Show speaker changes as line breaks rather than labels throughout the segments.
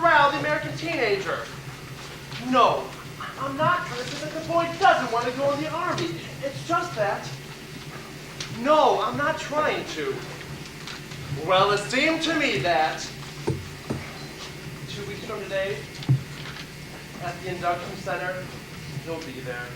corral the American teenager. No, I'm not trying to say that the boy doesn't want to go in the Army. It's just that. No, I'm not trying to. Well, it seemed to me that 2 weeks from today, at the induction center, he'll be there.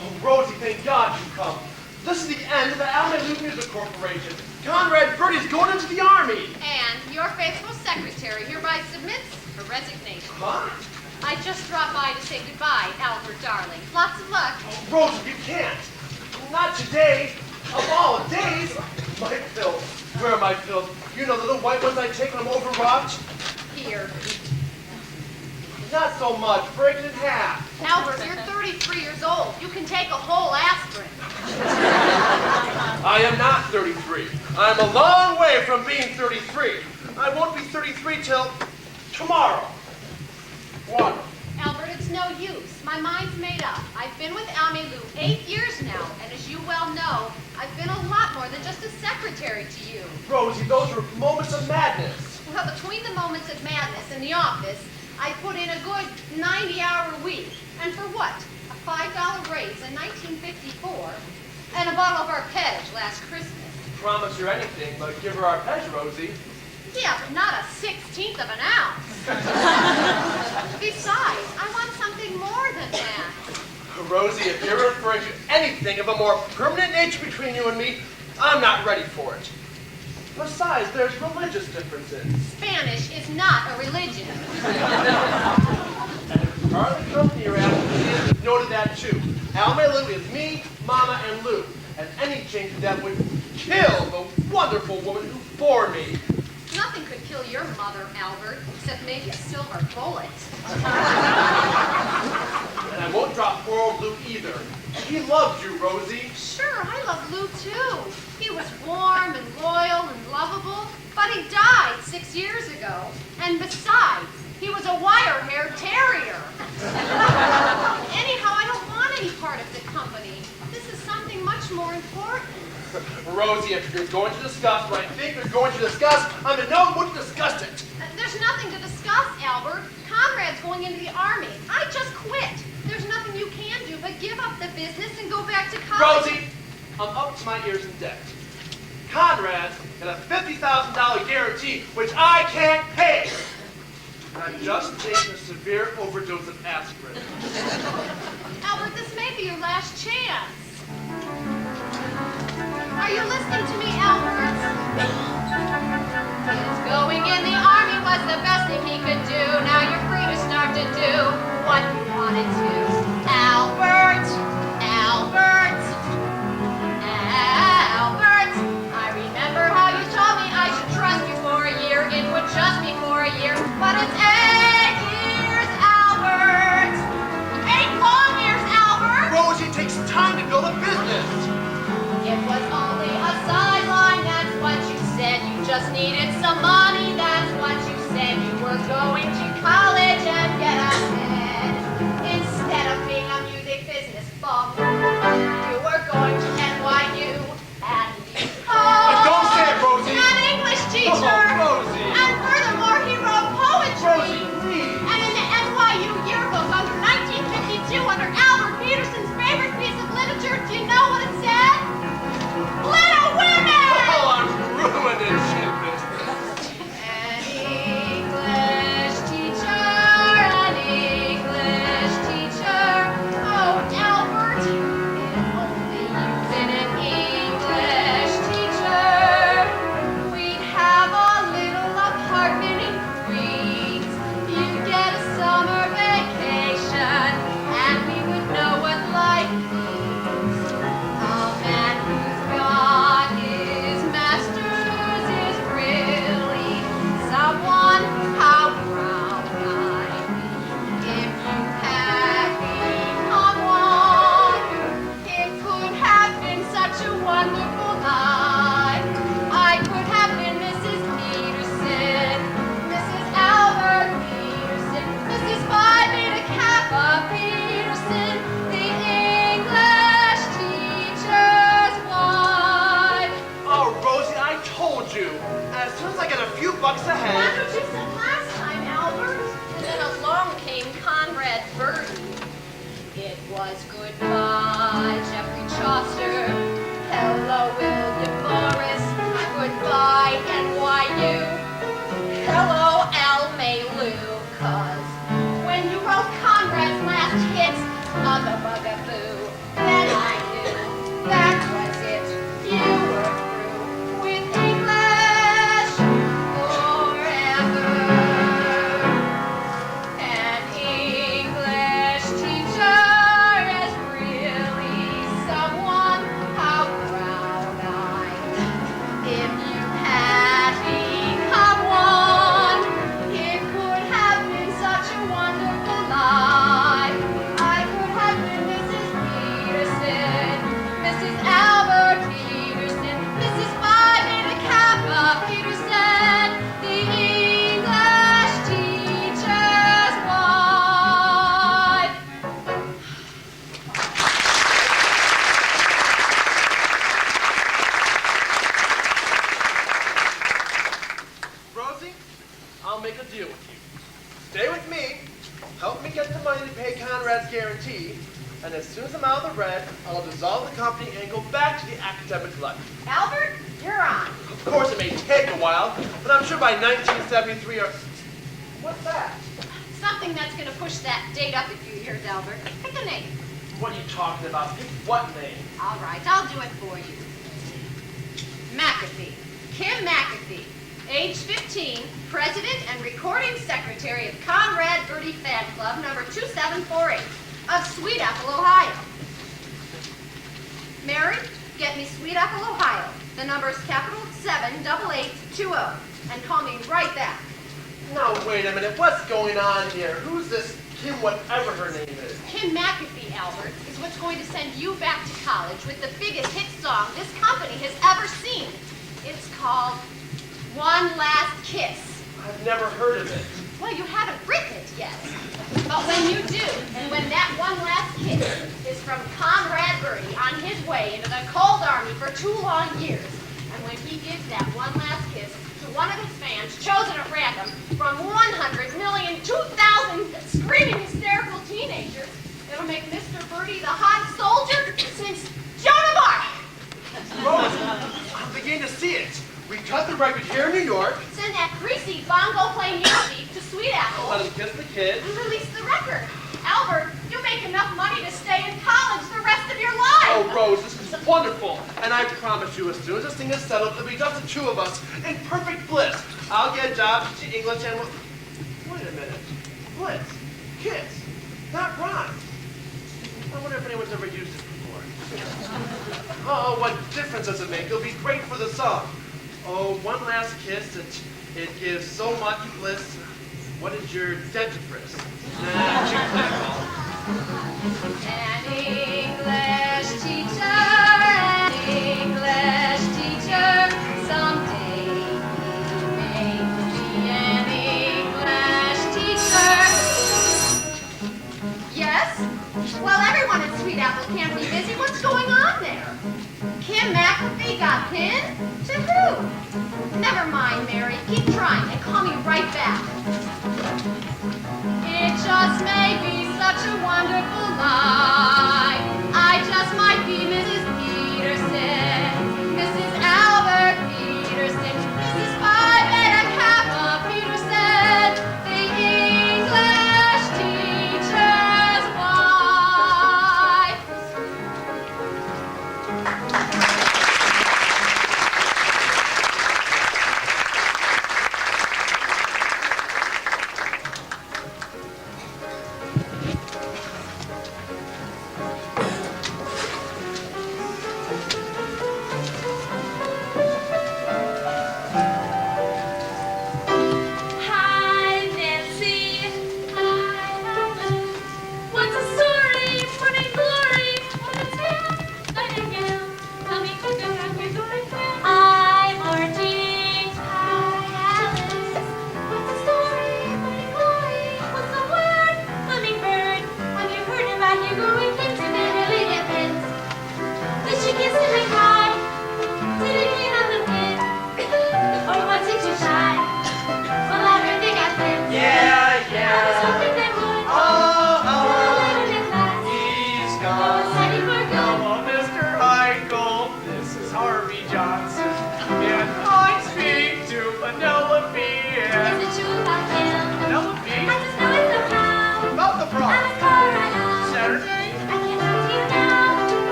Oh, Rosie, thank God you come. This is the end of the Alma Music Corporation. Bye Birdie's going into the Army.
And your faithful secretary hereby submits her resignation.
Huh?
I just dropped by to say goodbye, Albert, darling. Lots of luck.
Oh, Rosie, you can't. Not today. Of all days. My pills. Where are my pills? You know, the little white ones I take when I'm overwrought?
Here.
Not so much. Break it in half.
Albert, you're 33 years old. You can take a whole aspirin.
I am not 33. I'm a long way from being 33. I won't be 33 till tomorrow. What?
Albert, it's no use. My mind's made up. I've been with Almy Lou 8 years now, and as you well know, I've been a lot more than just a secretary to you.
Rosie, those were moments of madness.
Well, between the moments of madness in the office, I put in a good 90-hour week. And for what? A $5 raise in 1954 and a bottle of arpege last Christmas.
Promise her anything, but give her arpege, Rosie.
Yeah, but not a 16th of an ounce. Besides, I want something more than that.
Rosie, if you're referring to anything of a more permanent nature between you and me, I'm not ready for it. Besides, there's religious differences.
Spanish is not a religion.
And part of the company you're after is noted that too. Alma Lou is me, Mama, and Lou. And any change in that would kill the wonderful woman who bore me.
Nothing could kill your mother, Albert, except maybe a silver bullet.
And I won't drop poor old Lou either. He loves you, Rosie.
Sure, I love Lou too. He was warm and loyal and lovable, but he died 6 years ago. And besides, he was a wire-haired terrier. Anyhow, I don't want any part of the company. This is something much more important.
Rosie, if you're going to discuss what I think you're going to discuss, I'm in no mood to discuss it.
There's nothing to discuss, Albert. Conrad's going into the Army. I just quit. There's nothing you can do but give up the business and go back to college.
Rosie, I'm up to my ears in debt. Conrad's got a $50,000 guarantee, which I can't pay. And I've just taken a severe overdose of aspirin.
Albert, this may be your last chance. Are you listening to me, Albert? His going in the Army was the best thing he could do. Now you're free to start to do what you wanted to. Albert, Albert, Albert. I remember how you told me I should trust you for a year. It would just be for a year, but it's 8 years, Albert. 8 long years, Albert.
Rosie, it takes time to build a business.
It was only a sideline, that's what you said. You just needed some money, that's what you said. You were going to college and get ahead. Instead of being a music business bum, you were going to NYU and
Don't say it, Rosie.
an English teacher.
Oh, Rosie.
And furthermore, he wrote poetry.
Rosie, please.
And in the NYU yearbook under 1952, under Albert Peterson's favorite piece of literature, do you know what it said? Little Women!
Oh, I'm ruining shit business.
An English teacher, an English teacher. Oh, Albert, if only you'd been an English teacher, we'd have a little apartment in Queens. You'd get a summer vacation, and we would know what life means. A man who's got his master's is really someone. How proud I'd be if you had become one. It could have been such a wonderful life. I could have been Mrs. Peterson, Mrs. Albert Peterson, Mrs. Phi Beta Kappa Peterson, the English teacher's wife.
Oh, Rosie, I told you. As soon as I get a few bucks
Why
ahead.
don't you
deal with you. Stay with me, help me get the money to pay Conrad's guarantee, and as soon as I'm out of the red, I'll dissolve the company and go back to the academic life.
Albert, you're on.
Of course, it may take a while, but I'm sure by 1973 or... What's that?
Something that's going to push that date up a few years, Albert. Pick a name.
What are you talking about? Pick what name?
All right, I'll do it for you. McAfee. Kim McAfee. Age 15, President and Recording Secretary of Bye Birdie Fan Club, number 2748, of Sweet Apple, Ohio. Mary, get me Sweet Apple, Ohio. The number's capital 78820, and call me right back.
Now, wait a minute. What's going on here? Who's this Kim whatever her name is?
Kim McAfee, Albert, is what's going to send you back to college with the biggest hit song this company has ever seen. It's called One Last Kiss.
I've never heard of it.
Well, you haven't written it yet. But when you do, and when that one last kiss is from Bye Birdie on his way into the cold army for 2 long years, and when he gives that one last kiss to one of his fans, chosen at random, from 100,000,002,000 screaming hysterical teenagers, it'll make Mr. Birdie the hot soldier since Joan of Arc.
Rose, I'm beginning to see it. We cut the record here in New York.
Send that greasy bongo-playing Yankee to Sweet Apple.
Let him kiss the kid.
And release the record. Albert, you make enough money to stay in college the rest of your life.
Oh, Rose, this is wonderful. And I promise you, as soon as this thing is settled, it'll be just the 2 of us in perfect bliss. I'll get a job teaching English and we'll... Wait a minute. Bliss. Kiss. That rhymes. I wonder if anyone's ever used it before. Oh, what difference does it make? It'll be great for the song. Oh, one last kiss, it gives so much bliss. What is your dentifrice?
An English teacher, an English teacher, someday he may be an English teacher. Yes? Well, everyone at Sweet Apple can't be busy. What's going on there? Kim McAfee got pinned? To who? Never mind, Mary. Keep trying and call me right back. It just may be such a wonderful life. I just might be Mrs. Peterson, Mrs. Albert Peterson, Mrs. Phi Beta Kappa Peterson, the English teacher's wife.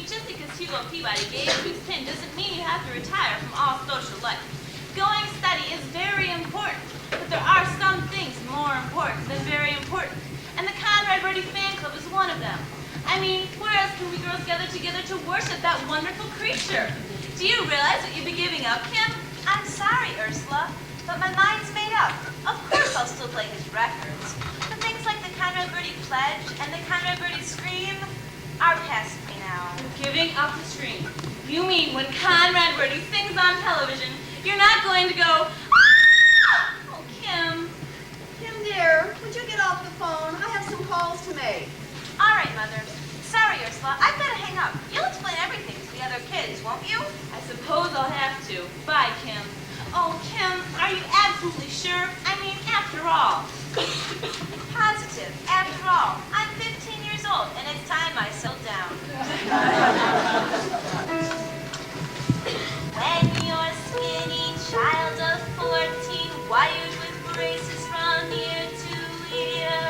just because Hugo Peabody gave you his pin doesn't mean you have to retire from all social life. Going steady is very important, but there are some things more important than very important. And the Conrad Birdie fan club is one of them. I mean, where else can we girls gather together to worship that wonderful creature? Do you realize what you'd be giving up, Kim?
I'm sorry, Ursula, but my mind's made up. Of course I'll still play his records. But things like the Conrad Birdie Pledge and the Conrad Birdie Scream are past me now.
Giving up the scream. You mean when Conrad Birdie sings on television, you're not going to go, ah! Oh, Kim.
Kim, dear, would you get off the phone? I have some calls to make.
All right, Mother. Sorry, Ursula, I've got to hang up. You'll explain everything to the other kids, won't you?
I suppose I'll have to. Bye, Kim. Oh, Kim, are you absolutely sure? I mean, after all.
Positive. After all, I'm 15 years old, and it's time I settled down. When you're a skinny child of 14, wired with braces from ear to ear,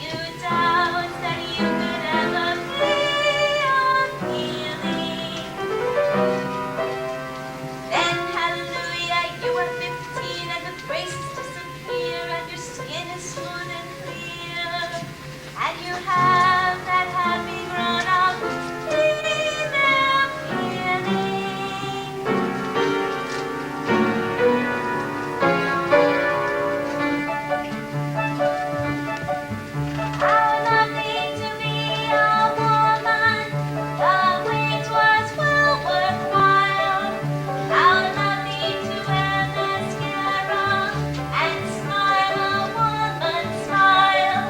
you doubt that you could ever feel healing. Then, hallelujah, you are 15 and the braces disappear and your skin is smooth and clear, and you have that happy grown-up female feeling. How lovely to be a woman, the wait was well worthwhile. How lovely to wear mascara and smile a woman smile.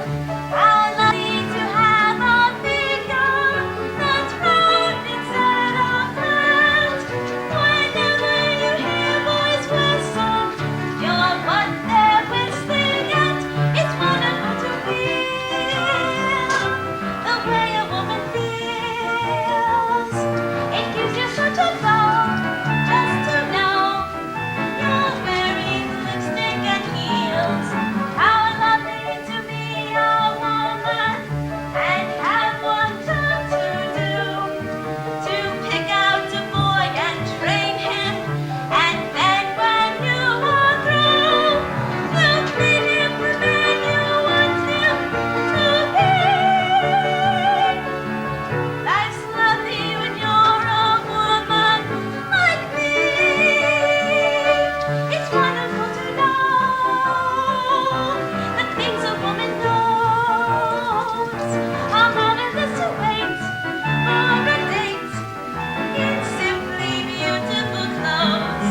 How lovely to have a figure that's round instead of flat. Whenever you hear boys whistle, you're what they're whistling at. It's wonderful to feel the way a woman feels. It gives you such a glow just to know you're wearing lipstick and heels. How lovely to be a woman and have one job to do, to pick out a boy and train him, and then when you are through, you treat him the man you want him to be. Life's lovely when you're a woman like me. It's wonderful to know the things a woman knows. A marvelous to wait for a date in simply beautiful clothes.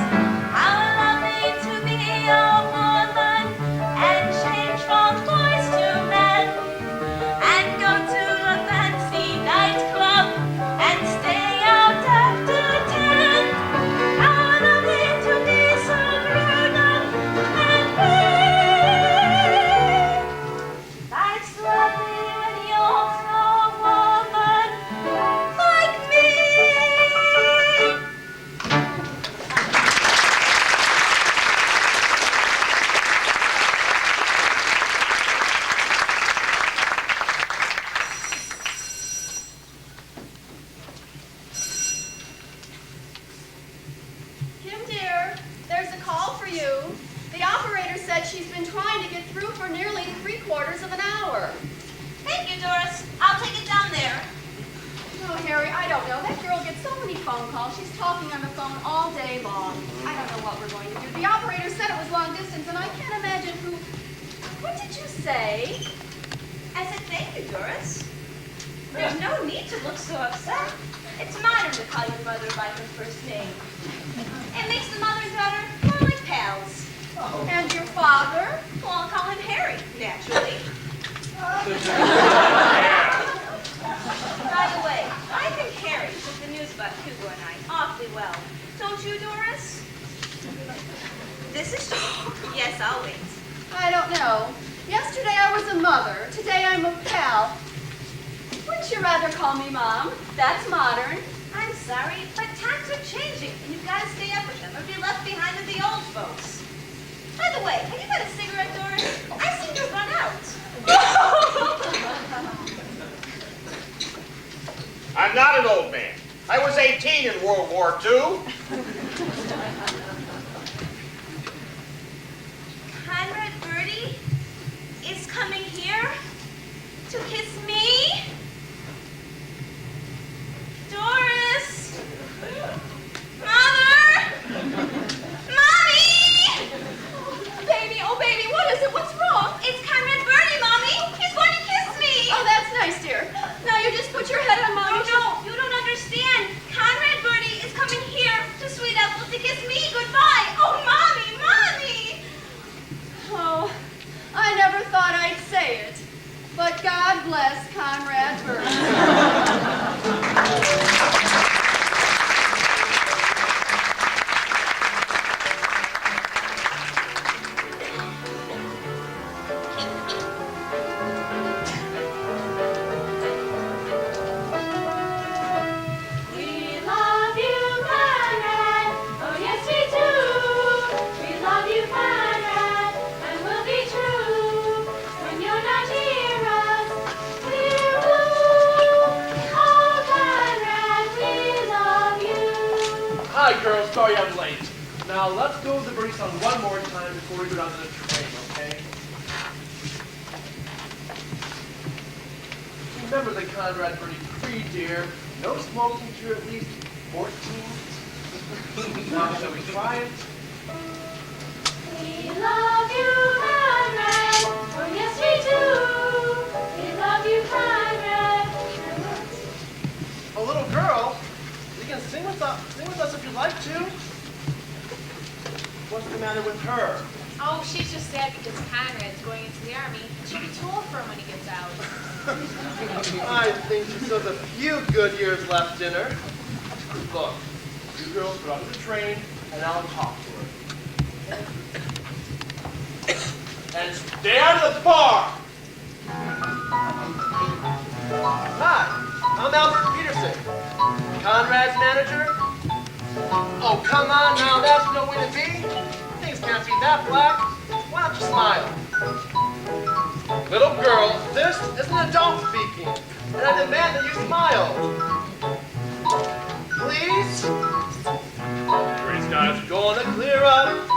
How lovely to be a woman and change from boys to men, and go to a fancy nightclub and stay out after 10. How lovely to be so grown up and free. Life's lovely when you're a woman like me.
Kim, dear, there's a call for you. The operator said she's been trying to get through for nearly 3/4 of an hour.
Thank you, Doris. I'll take it down there.
Oh, Harry, I don't know. That girl gets so many phone calls. She's talking on the phone all day long. I don't know what we're going to do. The operator said it was long distance, and I can't imagine who... What did you say?
I said thank you, Doris. There's no need to look so upset. It's modern to call your mother by her first name. It makes the mother and daughter more like pals.
And your father?
Well, I'll call him Harry, naturally. By the way, I think Harry took the news about Hugo and I awfully well. Don't you, Doris? This is true. Yes, I'll wait.
I don't know. Yesterday I was a mother. Today I'm a pal. Wouldn't you rather call me Mom? That's modern.
I'm sorry, but times are changing, and you've got to stay up with them or be left behind with the old folks. By the way, have you got a cigarette, Doris? I seem to run out.
I'm not an old man.
I was 18 in World War II.
Conrad Birdie is coming here to kiss me? Doris! Mother! Mommy!
Baby, oh baby, what is it? What's wrong?
It's Conrad Birdie, Mommy! He's going to kiss me!
Oh, that's nice, dear. Now you just put your head on
No,
Mommy.
no, you don't understand. Conrad Birdie is coming here to Sweet Apple to kiss me goodbye. Oh, Mommy, Mommy!
Oh, I never thought I'd say it, but God bless Conrad Birdie.
We love you, Conrad. Oh, yes, we do. We love you, Conrad, and we'll be true. When you're not near us, we're blue. Oh, Conrad, we love you.
Hi, girls. Sorry I'm late. Now, let's go over the birdie song one more time before we go down to the train, okay? Remember the Conrad Birdie creed, dear. No smoking till you're at least 14. Now, shall we try it?
We love you, Conrad. Oh, yes, we do. We love you, Conrad.
A little girl, you can sing with us if you'd like to. What's the matter with her?
Oh, she's just sad because Conrad's going into the army. She'll be too old for him when he gets out.
I think she still has a few good years left in her. Look, you girls get off the train, and I'll talk to her. And stay out of the bar! Hi, I'm Albert Peterson, Conrad's manager. Oh, come on now, that's no way to be. Things can't be that black. Why don't you smile? Little girl, this is an adult speaking, and I demand that you smile. Please? Gray sky's gonna clear up.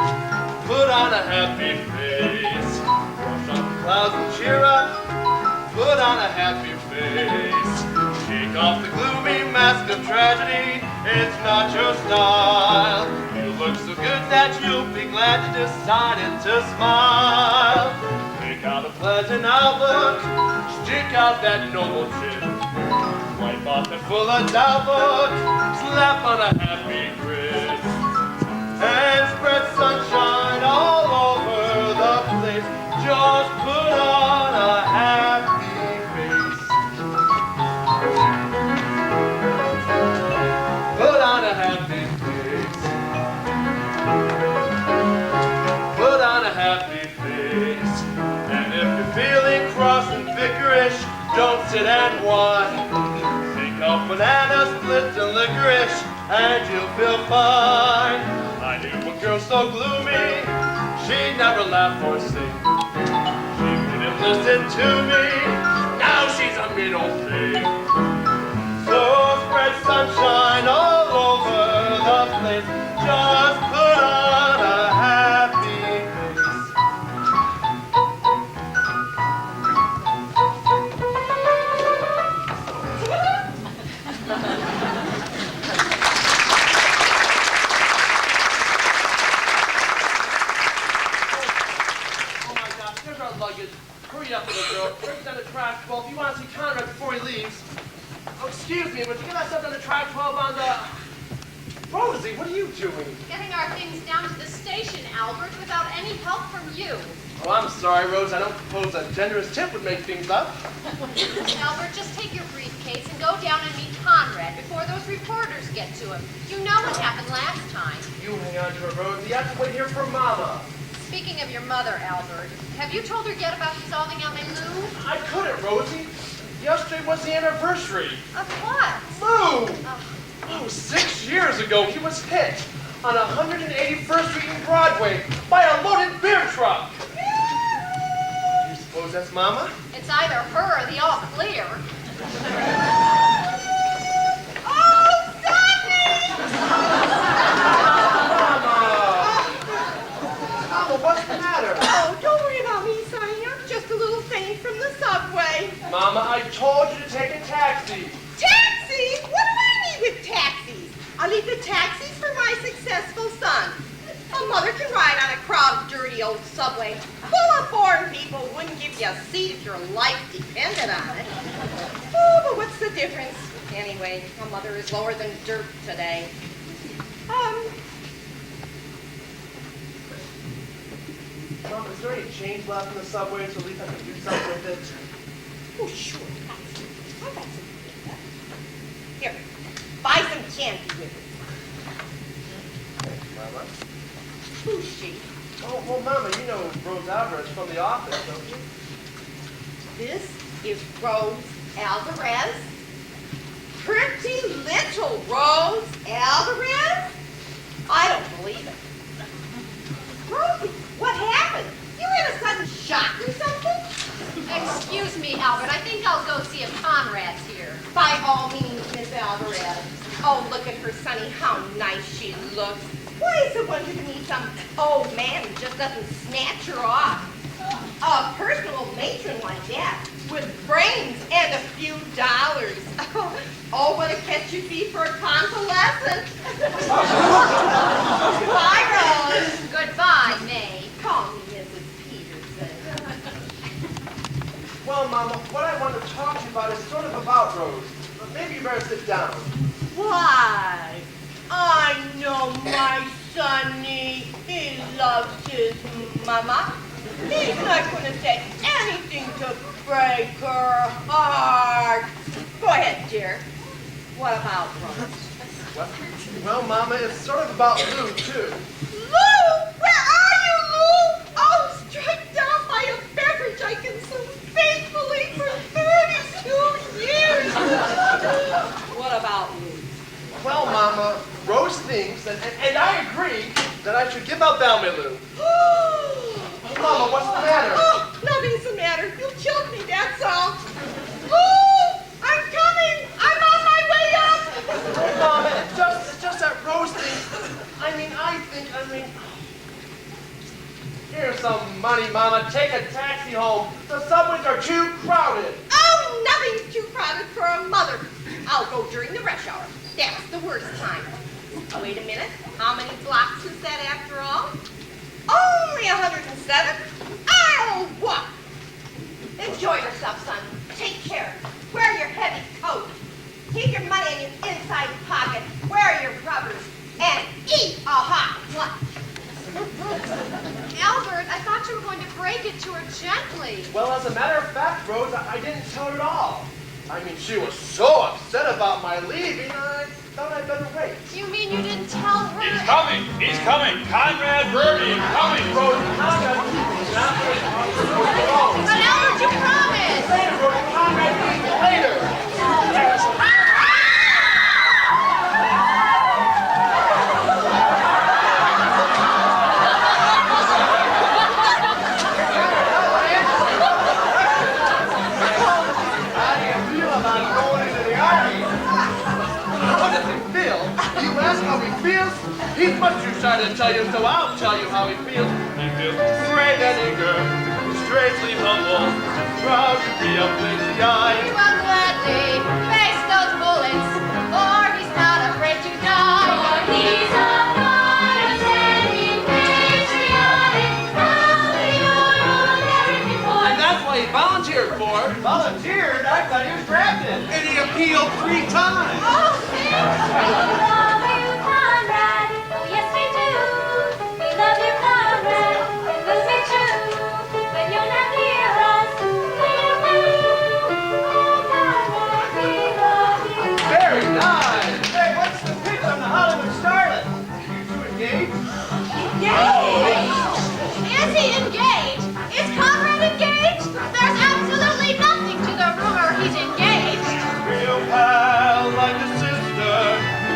Put on a happy face. Brush off the clouds and cheer up. Put on a happy face. Shake off the gloomy mask of tragedy. It's not your style. You look so good that you'll be glad you decided to smile. Take out a pleasant outlook. Stick out that noble chin. Wipe off the full of doubt look. Slap on a happy grin. And spread sunshine all over the place. Just put on a happy face. Put on a happy face. Put on a happy face. And if you're feeling cross and vickerish, don't sit and whine. Think of banana splits and licorice, and you'll feel fine. I knew a girl so gloomy, she'd never laugh or sing. She wouldn't listen to me, now she's a mean old thing. So spread sunshine all over the place, just put on a happy face. Oh my gosh, there's our luggage. Hurry up, little girl. Bring it down to track 12 if you want to see Conrad before he leaves. Oh, excuse me, but you get that stuff down to track 12 on the... Rosie, what are you doing?
Getting our things down to the station, Albert, without any help from you.
Oh, I'm sorry, Rose. I don't suppose a generous tip would make things up.
Albert, just take your briefcase and go down and meet Conrad before those reporters get to him. You know what happened last time.
You hang on to her, Rosie. I have to wait here for Mama.
Speaking of your mother, Albert, have you told her yet about dissolving El Menú?
I couldn't, Rosie. Yesterday was the anniversary.
Of what?
Lou!
Oh,
Oh, 6 years ago, he was hit on 181st Street in Broadway by a loaded beer truck. You suppose that's Mama?
it's either her or the all clear.
Oh, so
need the taxis for my successful son. A mother can ride on a crowded, dirty old subway full of foreign people who wouldn't give you a seat if your life depended on it. Oh, but what's the difference? Anyway, a mother is lower than dirt today.
Mom, is there any change left in the subway so at least I can do something with it?
Oh, sure. I got some. Here, buy some candy with it.
Thanks, Mama.
Who's she?
Oh, well, Mama, you know Rose Alvarez from the office, don't you?
This is Rose Alvarez. Pretty little Rose Alvarez? I don't believe it. Rosie, what happened? You in a sudden shock or something?
Excuse me, Albert. I think I'll go see if Conrad's here.
By all means, Miss Alvarez. Oh, look at her, Sonny. How nice she looks. Why is it wonder to meet some old man who just doesn't snatch her off? A personal matron like that, with brains and a few dollars. Oh, what a catch you'd be for a convalescent. Bye, Rose.
Goodbye, May.
Call me Mrs. Peterson.
Well, Mama, what I want to talk to you about is sort of about Rose. But maybe you better sit down.
Why? I know my Sonny. He loves his mama. He's not going to say anything to break her heart. Go ahead, dear. What about Rose?
Well, Mama, it's sort of about Lou, too.
Lou! Where are you, Lou? Oh, strike down by a beverage I consumed faithfully for 32 years. What about Lou?
Well, Mama, Rose thinks, and I agree, that I should give up Balmy Lou. Mama, what's the matter?
Oh, nothing's the matter. You killed me, that's all. Lou! I'm coming! I'm on my way up!
Mama, it's just that Rose thinks, I mean, here's some money, Mama. Take a taxi home. The subways are too crowded.
Oh, nothing's too crowded for a mother. I'll go during the rush hour. That's the worst time. Wait a minute. How many blocks is that after all? Only 107. I'll walk. Enjoy yourself, son. Take care. Wear your heavy coat. Keep your money in your inside pocket. Wear your rubbers. And eat a hot lunch.
Albert, I thought you were going to break it to her gently.
Well, as a matter of fact, Rose, I didn't tell her at all. I mean, she was so upset about my leaving, I thought I'd better wait.
You mean you didn't tell her?
He's coming! He's coming! Conrad Birdie is coming!
Rose, Conrad, not Rose.
But Albert, you promised!
Later, Rose, Conrad, later. He's much too shy to tell you, so I'll tell you how he feels.
He feels great and eager, strangely humble, proud to be a lazy eye.
He will gladly face those bullets, for he's not afraid to die. For he's a condescending, patriotic, American boy.
And that's what he volunteered for. Volunteered? I thought he was drafted. And he appealed 3 times.
Oh,
We love you, Conrad. Oh, yes, we do. We love you, Conrad. It must be true. When you're not near us, we're blue. Oh, Conrad, we love you.
Very nice. Hey, what's the pitch on the Hollywood starlet? You two engaged?
engaged? Is he engaged? Is Conrad engaged? There's absolutely nothing to the rumor he's engaged.
Real pal like a sister,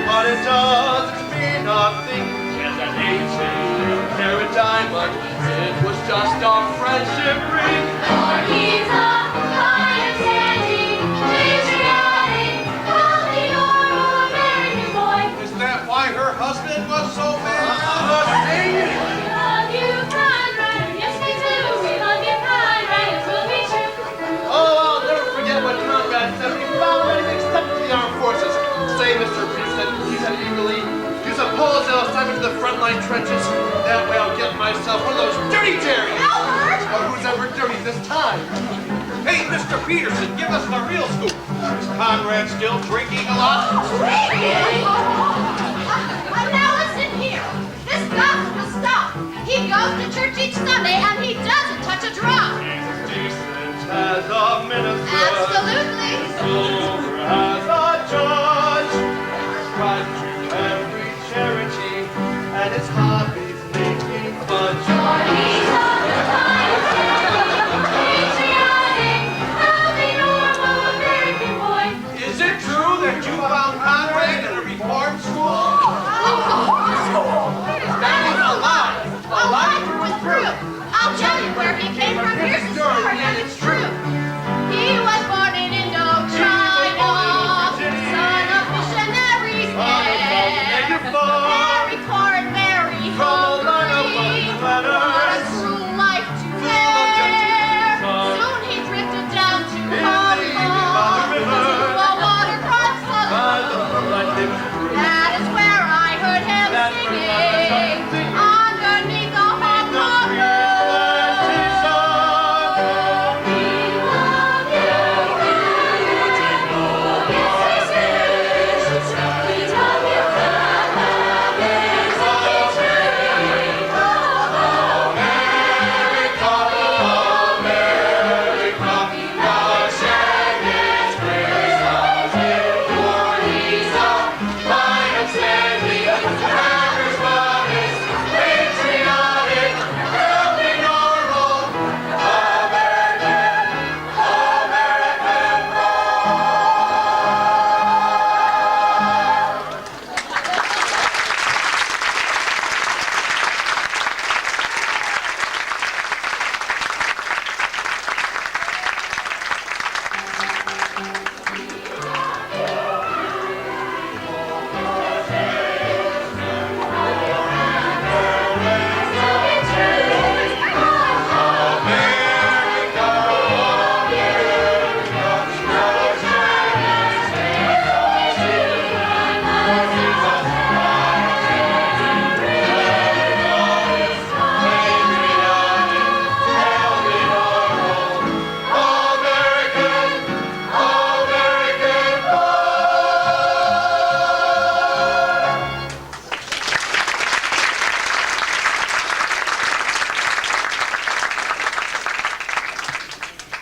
but it doesn't mean nothing. And that 18-carat diamond, it was just our friendship ring.
For he's a condescending, patriotic, healthy, normal American boy.
Is that why her husband was so mad?
We love you, Conrad. Yes, we do. We love you, Conrad. It will be true.
Oh, I'll never forget what Conrad said when he found ready to accept the armed forces. Say, Mr. Peterson, he said eagerly, once I'm into the frontline trenches, that way I'll get myself one of those dirty Jerrys.
Albert!
Or who's ever dirty this time?
Hey, Mr. Peterson, give us the real scoop. Is Conrad still drinking a lot?
Now listen here. This gospel must stop. He goes to church each Sunday and he doesn't touch a drop.
He's decent as a minister.
Absolutely.
Sober as a judge.
Right to every charity, and his hobbies making fudge.
He's all the time patriotic, healthy, normal American boy.
Is it true that you found Conrad in a reform school?
That is a lie.
A lie through and through. I'll tell you where he came from. Here's the story, and it's true. He was born in Indochina, son of missionaries there. Very poor and very hungry. What a cruel life to bear. Soon he drifted down to Hong Kong, to a waterfront saloon. That is where I heard him singing underneath the hot moon.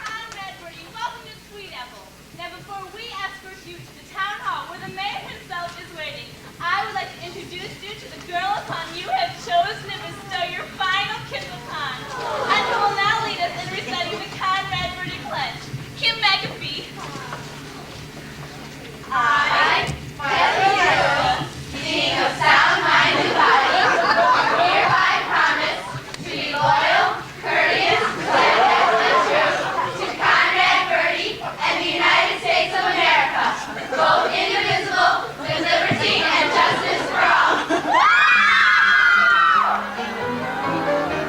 Conrad Birdie, welcome to Sweet Apple. Now, before we escort you to the town hall where the mayor himself is waiting, I would like to introduce you to the girl upon you have chosen to bestow your final kiss upon, and who will now lead us in reciting the Conrad Birdie Pledge. Kim McAfee.
I, being of sound mind and body, hereby promise to be loyal, courteous, steadfast, and true to Conrad Birdie and the United States of America, both indivisible, with liberty and justice for all.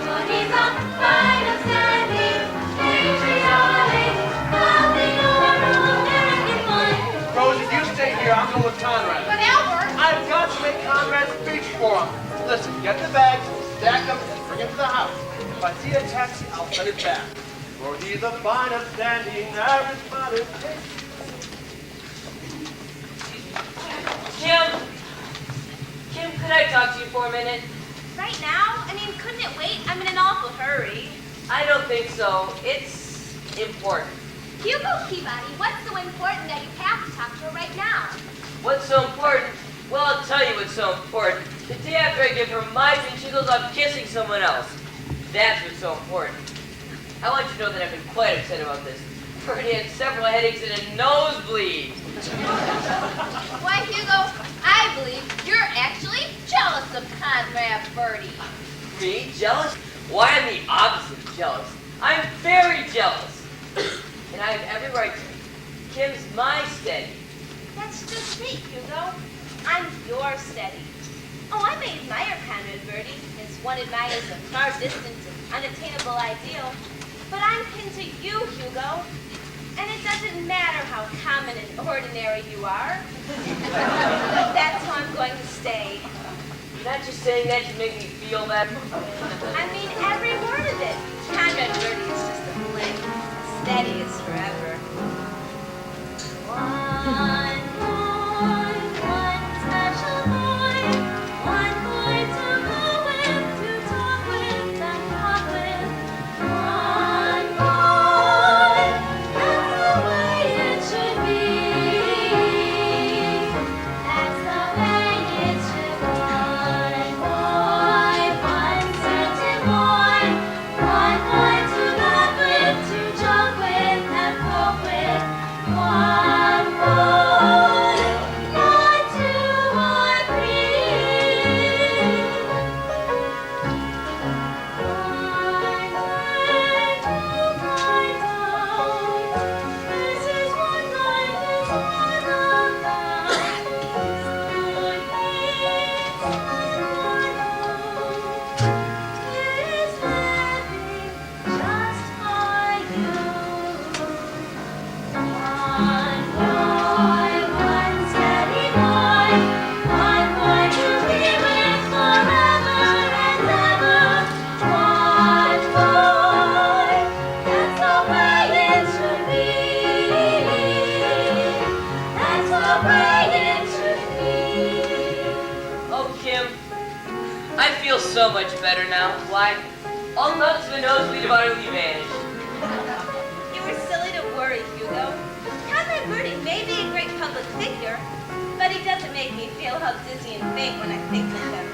But he's a fine, upstanding, patriotic, healthy, normal American boy.
Rose, if you stay here, I'm going with Conrad.
But Albert,
I've got to make Conrad speech for him. Listen, get the bags, stack them, and bring them to the house. If I see a taxi, I'll send it back. For he's a fine, upstanding, charismatic.
Kim, could I talk to you for a minute?
Right now? I mean, couldn't it wait? I'm in an awful hurry.
I don't think so. It's important.
Hugo Peabody, what's so important that you have to talk to her right now?
What's so important? Well, I'll tell you what's so important. The day after I give her my pin, she goes off kissing someone else. That's what's so important. I want you to know that I've been quite upset about this. Birdie had several headaches and a nosebleed.
Why, Hugo, I believe you're actually jealous of Conrad Birdie.
Me? Jealous? Why, I'm the opposite of jealous. I'm very jealous. And I have every right to be. Kim's my steady.
That's just me, Hugo. I'm your steady. Oh, I may admire Conrad Birdie, as one admires a far distant and unattainable ideal. But I'm pinned to you, Hugo. And it doesn't matter how common and ordinary you are. That's how I'm going to stay.
You're not just saying that to make me feel better?
I mean every word of it. Conrad Birdie is just a fling. Steady is forever.
One boy, one special boy, one boy to go with, to talk with and walk with. One boy, that's the way it should be. That's the way it should be. One boy, one certain boy, one boy to laugh with, to joke with and poke with. One boy, not two or three. One way to find out. This is what life is all about. Someone needs someone who is living just for you. One boy, one steady boy, one boy to be with forever and ever. One boy, that's the way it should be. That's the way it should be.
Oh, Kim, I feel so much better now. Why? All the nuts in the nosebleed have utterly vanished.
You were silly to worry, Hugo. Conrad Birdie may be a great public figure, but he doesn't make me feel how dizzy and faint when I think of him.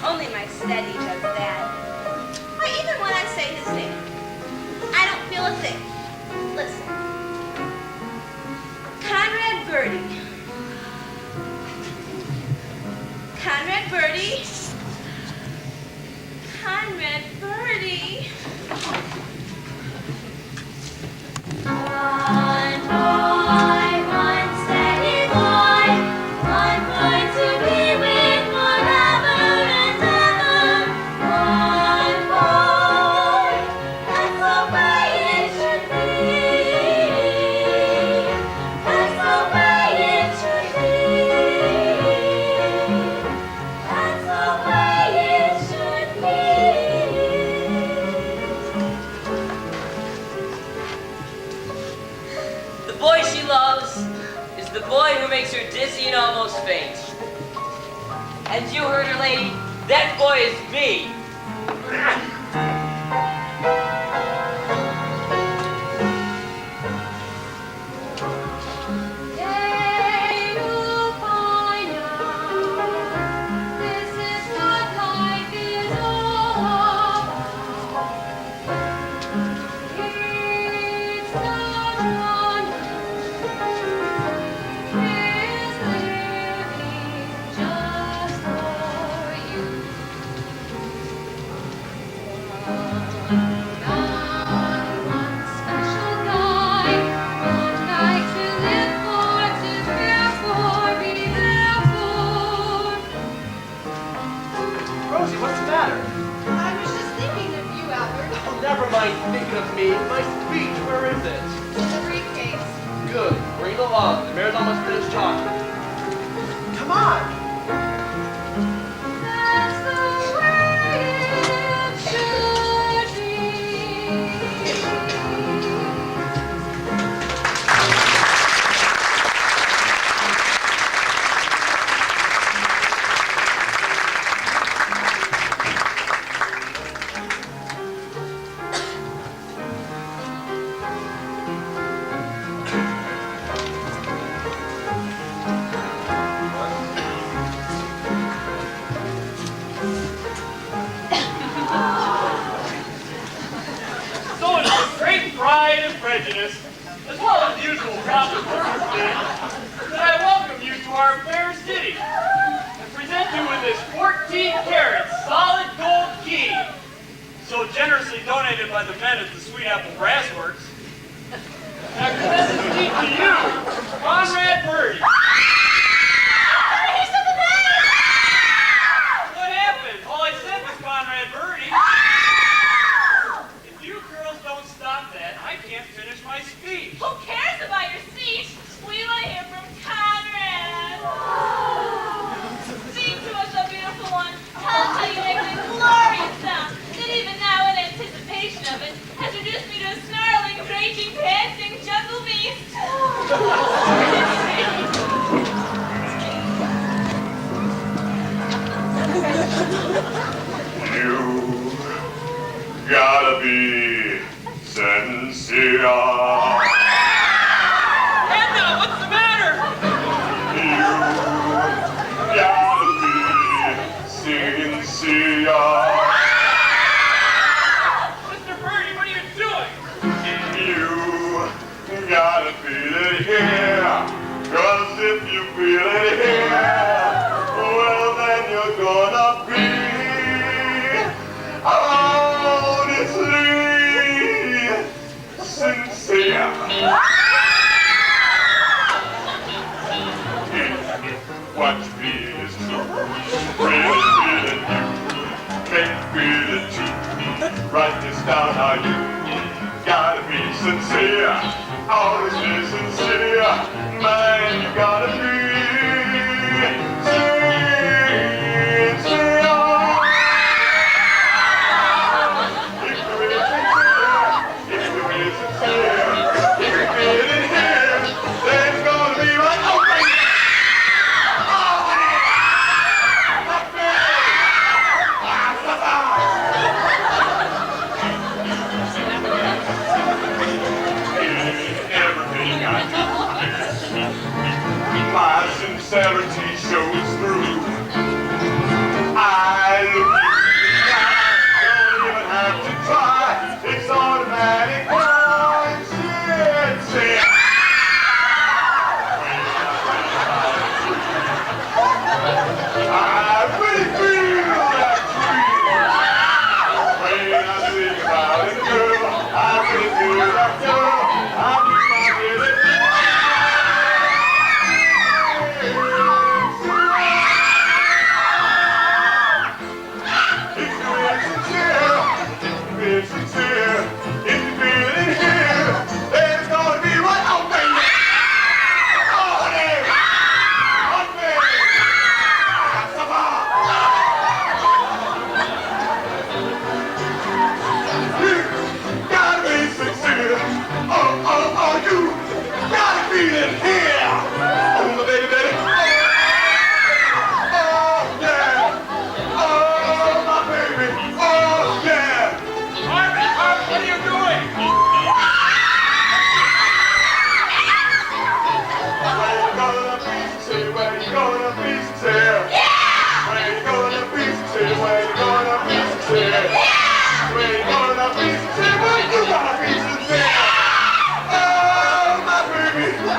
Only my steady does that. Or even when I say his name. I don't feel a thing. Listen. Conrad Birdie. Conrad Birdie. Conrad Birdie.
One boy, one steady boy, one boy to be with forever and ever. One boy, that's the way it should be. That's the way it should be. That's the way it should be.
The boy she loves is the boy who makes her dizzy and almost faint. And you heard her, lady. That boy is me.
Day you'll find out this is what life is all about. It's not one who is living just for you. One special guy, one guy to live for, to care for, be there for.
Rosie, what's the matter?
I was just thinking of you, Albert.
Oh, never mind thinking of me. My speech, where is it?
The briefcase.
Good. Bring it along. The mayor's almost finished talking. Come on.
That's the way it should be.
So it's with great pride and prejudice, as well as the usual proper circumstance, that I welcome you to our fair city and present you with this 14-carat solid gold key, so generously donated by the men at the Sweet Apple Brass Works. And I present this key to you, Conrad Birdie. What happened? All I said was Conrad Birdie. If you girls don't stop that, I can't finish my speech.
Who cares about your speech? We want to hear from Conrad. Sing to us, a beautiful one.
You gotta be sincere.
Edna, what's the matter?
You gotta be sincere.
Mr. Birdie, what are you doing?
You gotta feel it here. 'Cause if you feel it here, well then you're gonna be honestly sincere. What you feel is true. Really feeling you. Can't feel it too. Write this down now, you gotta be sincere. Always be sincere. Man, you gotta be sincere. If you be sincere, if you be sincere, if you feel it here, then it's gonna be right open. Everything I do, my sincerity shows through. I look you in the eye, don't even have to try. It's automatic. Sincere. I really feel that dream. When I think about it, girl, I really feel that girl. I do my really It's sincere. If you feel it here, then it's gonna be right open. Oh, yeah. You gotta be sincere. Oh, you gotta feel it here. Oh, my baby, baby. Oh, yeah. Oh, my baby. Oh, yeah.
Harvey, what are you doing?
Where you gonna be sincere? Where you gonna be sincere? Where you gonna be sincere? Where you gonna be sincere? Where you gonna be sincere? Where you gonna be sincere? Oh, my baby. Oh,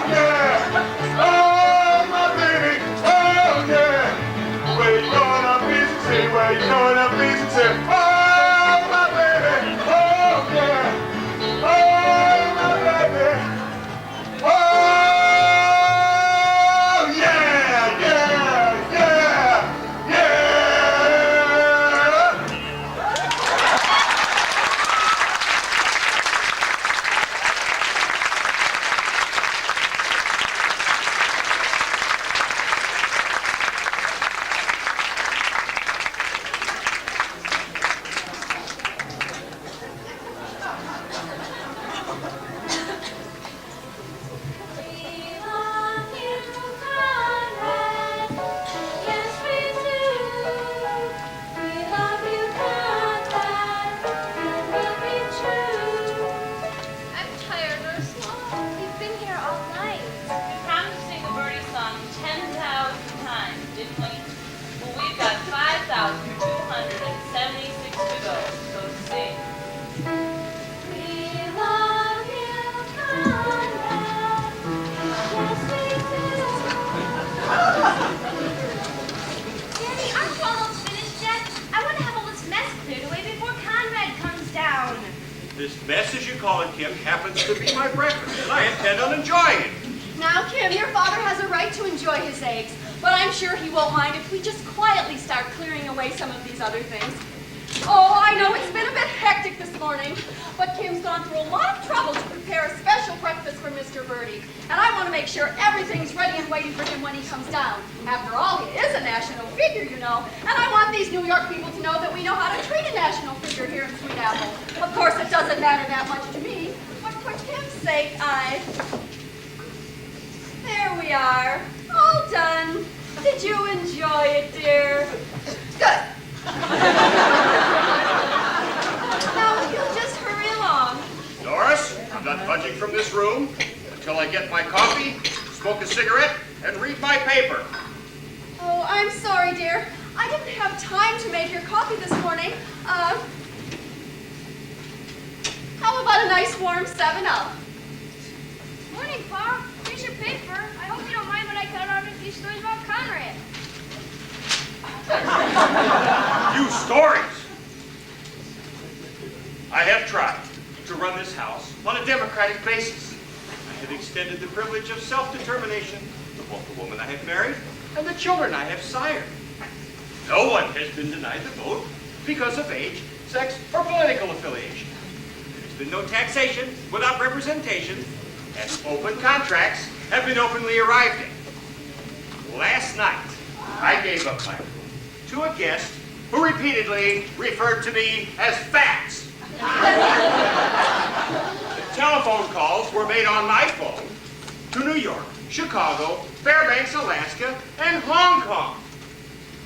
yeah. Oh, my baby. Oh, yeah. Where you gonna be sincere? Where you gonna be sincere? Oh, my baby. Oh, yeah. Oh, my baby. Oh, yeah, yeah, yeah, yeah.
I'm tired, Ursula. We've been here all night.
We promised to sing the Birdie song 10,000 times, didn't we? Well, we've got 5,276 to go, so sing.
Daddy, aren't you almost finished yet? I want to have all this mess cleared away before Conrad comes down.
This mess, as you call it, Kim, happens to be my breakfast, and I intend on enjoying it.
Now, Kim, your father has a right to enjoy his eggs, but I'm sure he won't mind if we just quietly start clearing away some of these other things. Oh, I know it's been a bit hectic this morning, but Kim's gone through a lot of trouble to prepare a special breakfast for Mr. Birdie, and I want to make sure everything's ready and waiting for him when he comes down. After all, he is a national figure, you know, and I want these New York people to know that we know how to treat a national figure here in Sweet Apple. Of course, it doesn't matter that much to me, but for Kim's sake, There we are, all done. Did you enjoy it, dear? Good. Now, if you'll just hurry along.
Doris, I'm not budging from this room until I get my coffee, smoke a cigarette, and read my paper.
Oh, I'm sorry, dear. I didn't have time to make your coffee this morning. How about a nice warm 7-Up?
Morning, Pa. Here's your paper. I hope you don't mind when I cut out a few stories about Conrad.
You stories! I have tried to run this house on a democratic basis. I have extended the privilege of self-determination to both the woman I have married and the children I have sired. No one has been denied the vote because of age, sex, or political affiliation. There's been no taxation without representation, and open contracts have been openly arrived at. Last night, I gave up my room to a guest who repeatedly referred to me as Fats. Telephone calls were made on my phone to New York, Chicago, Fairbanks, Alaska, and Hong Kong.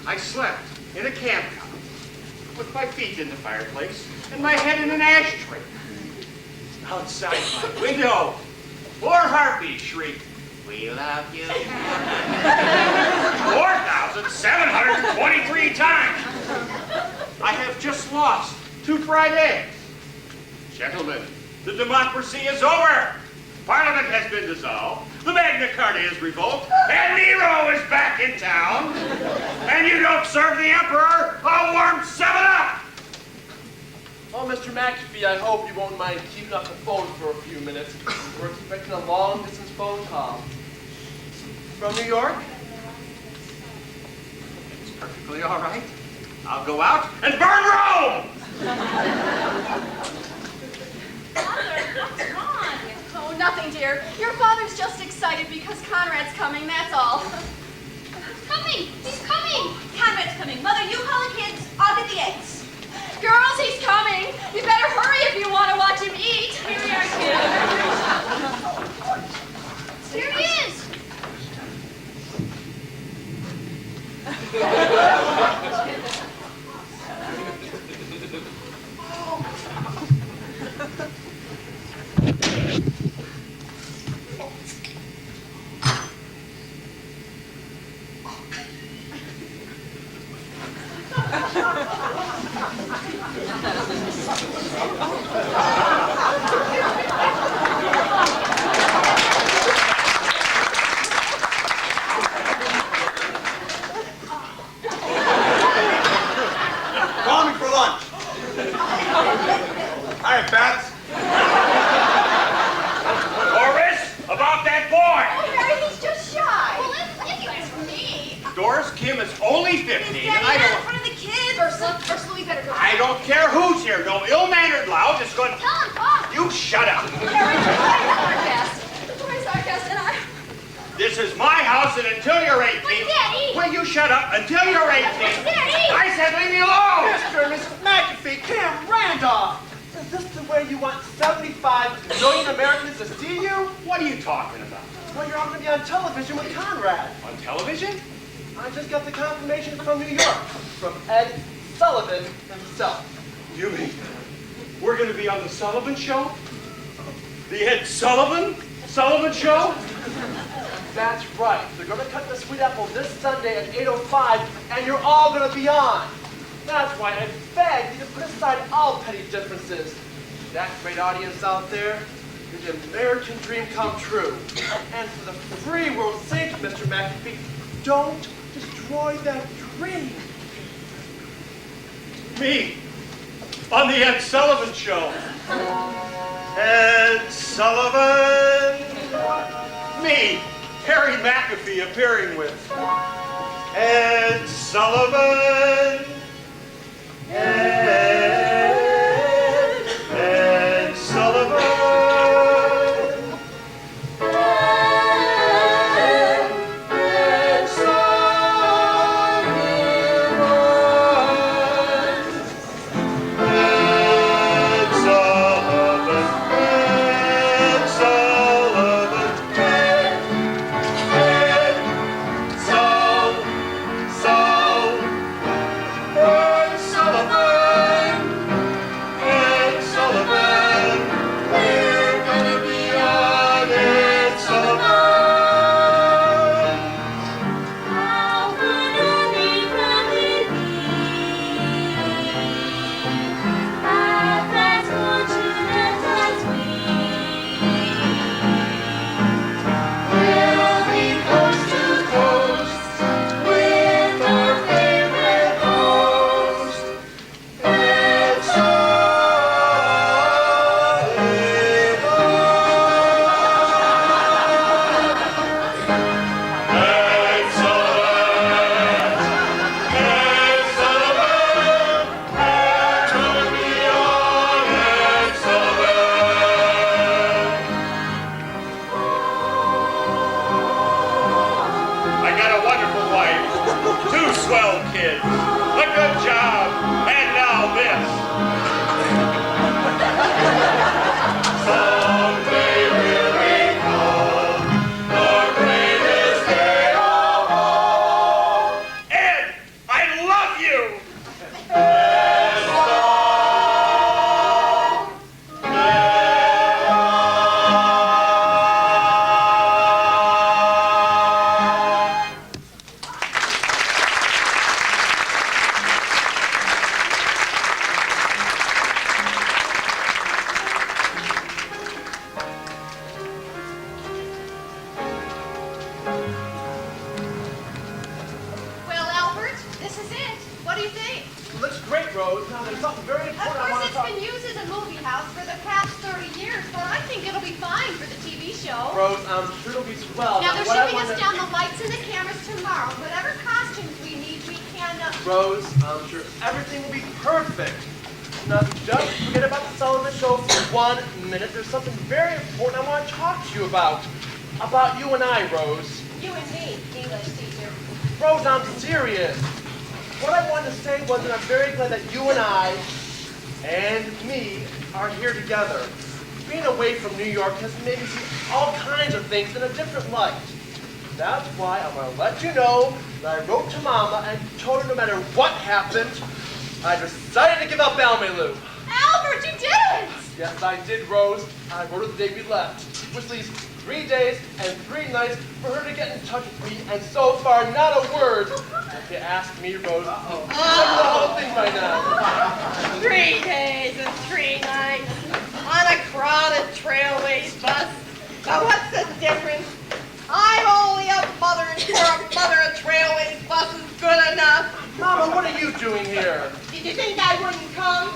I slept in a camp car with my feet in the fireplace and my head in an ashtray. Outside my window, 4 harpies shrieked, "We love you." 4,723 times. I have just lost 2 fried eggs. Gentlemen, the democracy is over. Parliament has been dissolved. The Magna Carta is revoked. And Nero is back in town. And you don't serve the Emperor a warm 7-Up.
Oh, Mr. McAfee, I hope you won't mind keeping up the phone for a few minutes. We're expecting a long-distance phone call. From New York?
It's perfectly all right. I'll go out and burn Rome.
Mother, what's wrong?
Oh, nothing, dear. Your father's just excited because Conrad's coming, that's all.
He's coming! He's coming! Conrad's coming. Mother, you call the kids. I'll get the eggs.
Girls, he's coming. You better hurry if you want to watch him eat.
Here we are, kids.
Here he is.
Call me for lunch. Hi, Fats. Doris, about that boy.
Oh, Harry, he's just shy.
Well, if you ask me.
Doris, Kim is only 15,
Daddy,
and I
not in
don't...
front of the kids.
Ursula, we better go.
I don't care who's here. No ill-mannered loud is going to...
Tell him, Pa.
You shut up.
Harry, where's our guest? And I...
This is my house, and until you're 18...
But, Daddy.
Will you shut up until you're 18?
Daddy.
I said leave me alone.
Mr. and Mrs. McAfee, Kim Randolph! Is this the way you want 75 million Americans to see you?
What are you talking about?
Well, you're all going to be on television with Conrad.
On television?
I just got the confirmation from New York, from Ed Sullivan himself.
You mean we're going to be on the Sullivan Show? The Ed Sullivan Show?
That's right. They're going to cut the sweet apple this Sunday at 8:05, and you're all going to be on. That's why I beg you to put aside all petty differences. That great audience out there, you're the American dream come true. And for the free world's sake, Mr. McAfee, don't destroy that dream.
Me, on the Ed Sullivan Show. Ed Sullivan. Me, Harry McAfee, appearing with Ed Sullivan. Ed Sullivan. Ed Sullivan. Ed Sullivan. Ed Sullivan. Ed Sullivan. swell, kids. A good job. And now this. Someday we'll recall the greatest day of all. Ed, I love you.
Well, Albert, this is it. What do you think?
Looks great, Rose. Now, there's something very
Of
important I
course,
want to
it's
talk
been used as a movie house for the past 30 years, but I think it'll be fine for the TV show.
Rose, I'm sure it'll be swell.
Now, they're
what I
shipping us
wanna-
down the lights and the cameras tomorrow. Whatever costumes we need, we can...
Rose, I'm sure everything will be perfect. Now, just forget about the selling the show for 1 minute. There's something very important I want to talk to you about. About you and I, Rose.
You and me, English teacher.
Rose, I'm serious. What I wanted to say was that I'm very glad that you and I and me are here together. Being away from New York has made me see all kinds of things in a different light. That's why I want to let you know that I wrote to Mama and told her no matter what happened, I decided to give up Balmalu.
Albert, you did it!
Yes, I did, Rose. I wrote her the day we left, which leaves 3 days and 3 nights for her to get in touch with me, and so far, not a word. If you ask me, Rose, you know the whole thing by now.
3 days and 3 nights on a crowded trailways bus. But what's the difference? I'm only a mother, and for a mother, a trailways bus is good enough.
Mama, what are you doing here?
Did you think I wouldn't come?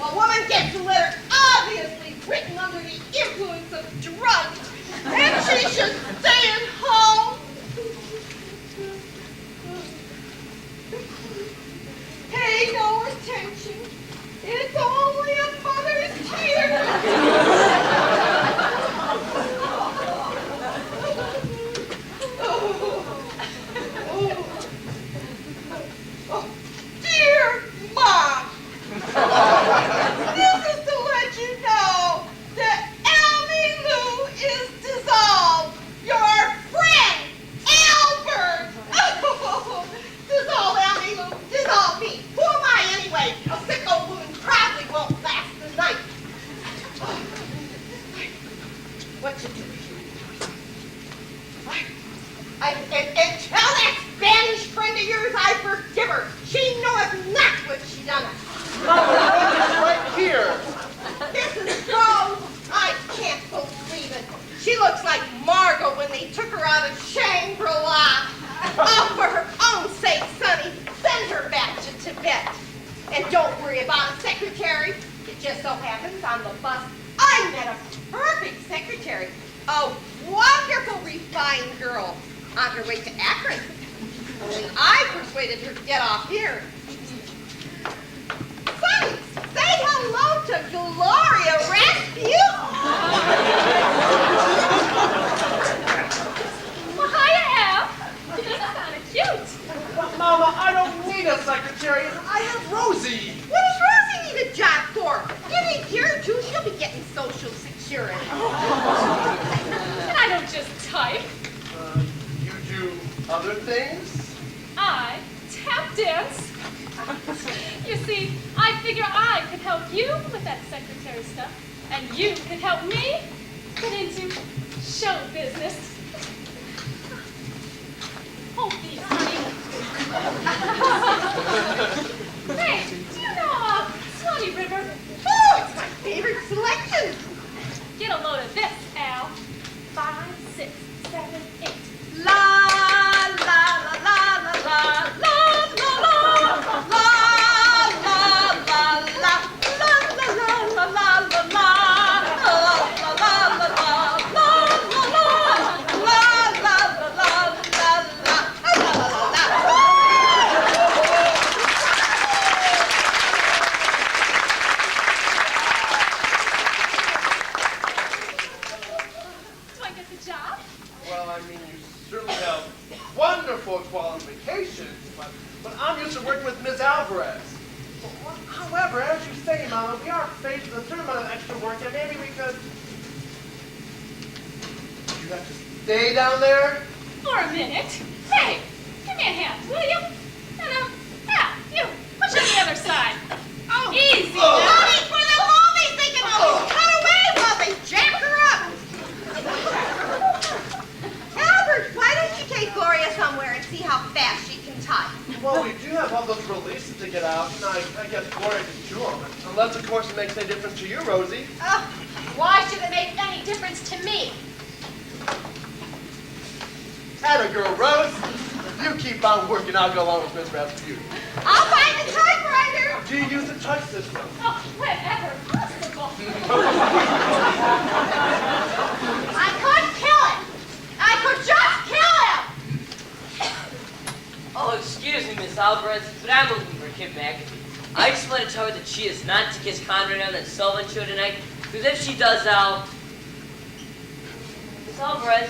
A woman gets a letter obviously written under the influence of drugs, and she should stay at home. Pay no attention. It's only a mother's tears. Dear Mom, this is to let you know that Almy-Lou is dissolved. Your friend, Albert. Dissolve Almy-Lou, dissolve me. Who am I anyway? A sick old woman probably won't last the night. What to do? And tell that Spanish friend of yours I forgive her. She knoweth not what she done.
Mama, Rose is right here.
This is Rose. I can't believe it. She looks like Margot when they took her out of Shangri-La. Oh, for her own sake, Sonny, send her back to Tibet. And don't worry about a secretary. It just so happens on the bus I met a perfect secretary. A wonderful, refined girl on her way to Akron. Only I persuaded her to get off here. Sonny, say hello to Gloria Rasputin.
Well, hiya, Al. That's kind of cute.
But Mama, I don't need a secretary. I have Rosie.
What does Rosie need a job for? Give me here too, she'll be getting Social Security.
And I don't just type.
You do other things?
I tap dance. You see, I figure I could help you with that secretary stuff, and you could help me get into show business. Hold these, honey. Hey, do you know Swanee River?
Oh, it's my favorite selection.
Get a load of this, Al. 5, 6, 7, 8.
La la la la la la la la la la la la la la
but I'm used to working with Miss Alvarez. However, as you say, Mama, we are faced with a certain amount of extra work, and maybe we could... You have to stay down there?
For a minute. Hey, give me a hand, will you? And, you, push on the other side. Oh, easy.
Mommy, for the movies, they can always cut away while they jack her up. Albert, why don't you take Gloria somewhere and see how fast she can type?
Well, we do have all those releases to get out, and I guess Gloria can do them. Unless, of course, it makes any difference to you, Rosie.
Why should it make any difference to me?
Atta girl, Rose. You keep on working, I'll go along with Miss Rasputin.
I'll find the typewriter.
Do you use the touch system?
Oh, whenever possible.
I could kill him. I could just kill him.
Oh, excuse me, Miss Alvarez, but I'm looking for Kim McAfee. I just want to tell her that she is not to kiss Conrad on that Sullivan show tonight, because if she does, I'll... Miss Alvarez,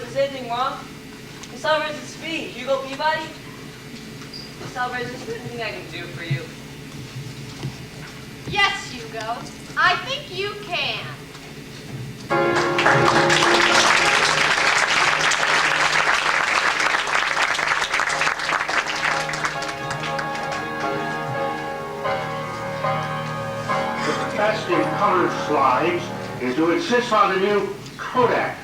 is anything wrong? Miss Alvarez, it's me, Hugo Peabody. Miss Alvarez, is there anything I can do for you?
Yes, Hugo. I think you can.
The best in colored slides is to insist on the new Kodak.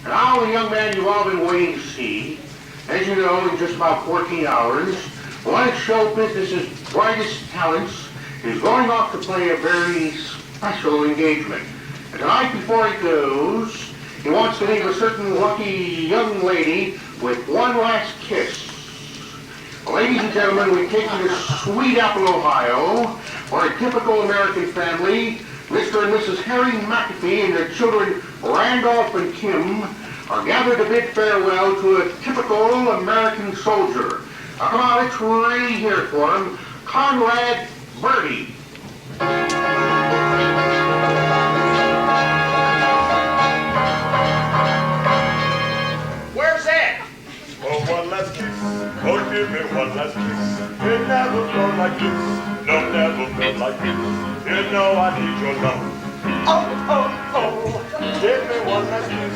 And now the young man you've all been waiting to see, as you know, in just about 14 hours, one of show business's brightest talents is going off to play a very special engagement. And tonight before he goes, he wants to leave a certain lucky young lady with one last kiss. Ladies and gentlemen, we take you to Sweet Apple, Ohio, where a typical American family, Mr. and Mrs. Harry McAfee and their children Randolph and Kim, are gathered to bid farewell to a typical American soldier. Now come on, let's really hear it for him, Bye Birdie.
Where's Ed?
Oh, one last kiss. Oh, give me one last kiss. It never felt like this. No, never felt like this. You know I need your love. Oh, oh, oh. Give me one last kiss.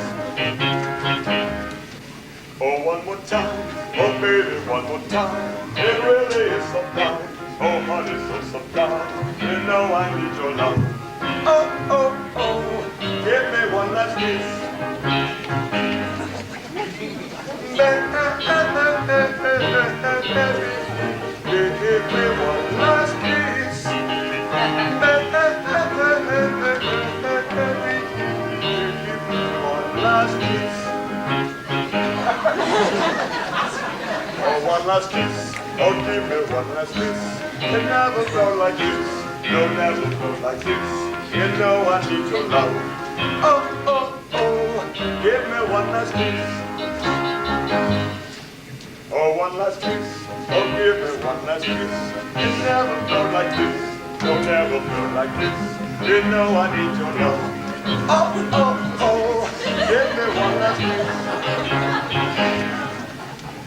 Oh, one more time. Oh, baby, one more time. It really is so fine. Oh, honey, so sublime. You know I need your love. Oh, oh, oh. Give me one last kiss. Give me one last kiss. Give me one last kiss. Oh, one last kiss. Oh, give me one last kiss. It never felt like this. No, never felt like this. You know I need your love. Oh, oh, oh. Give me one last kiss. Oh, one last kiss. Oh, give me one last kiss. It never felt like this. No, never felt like this. You know I need your love. Oh, oh, oh. Give me one last kiss.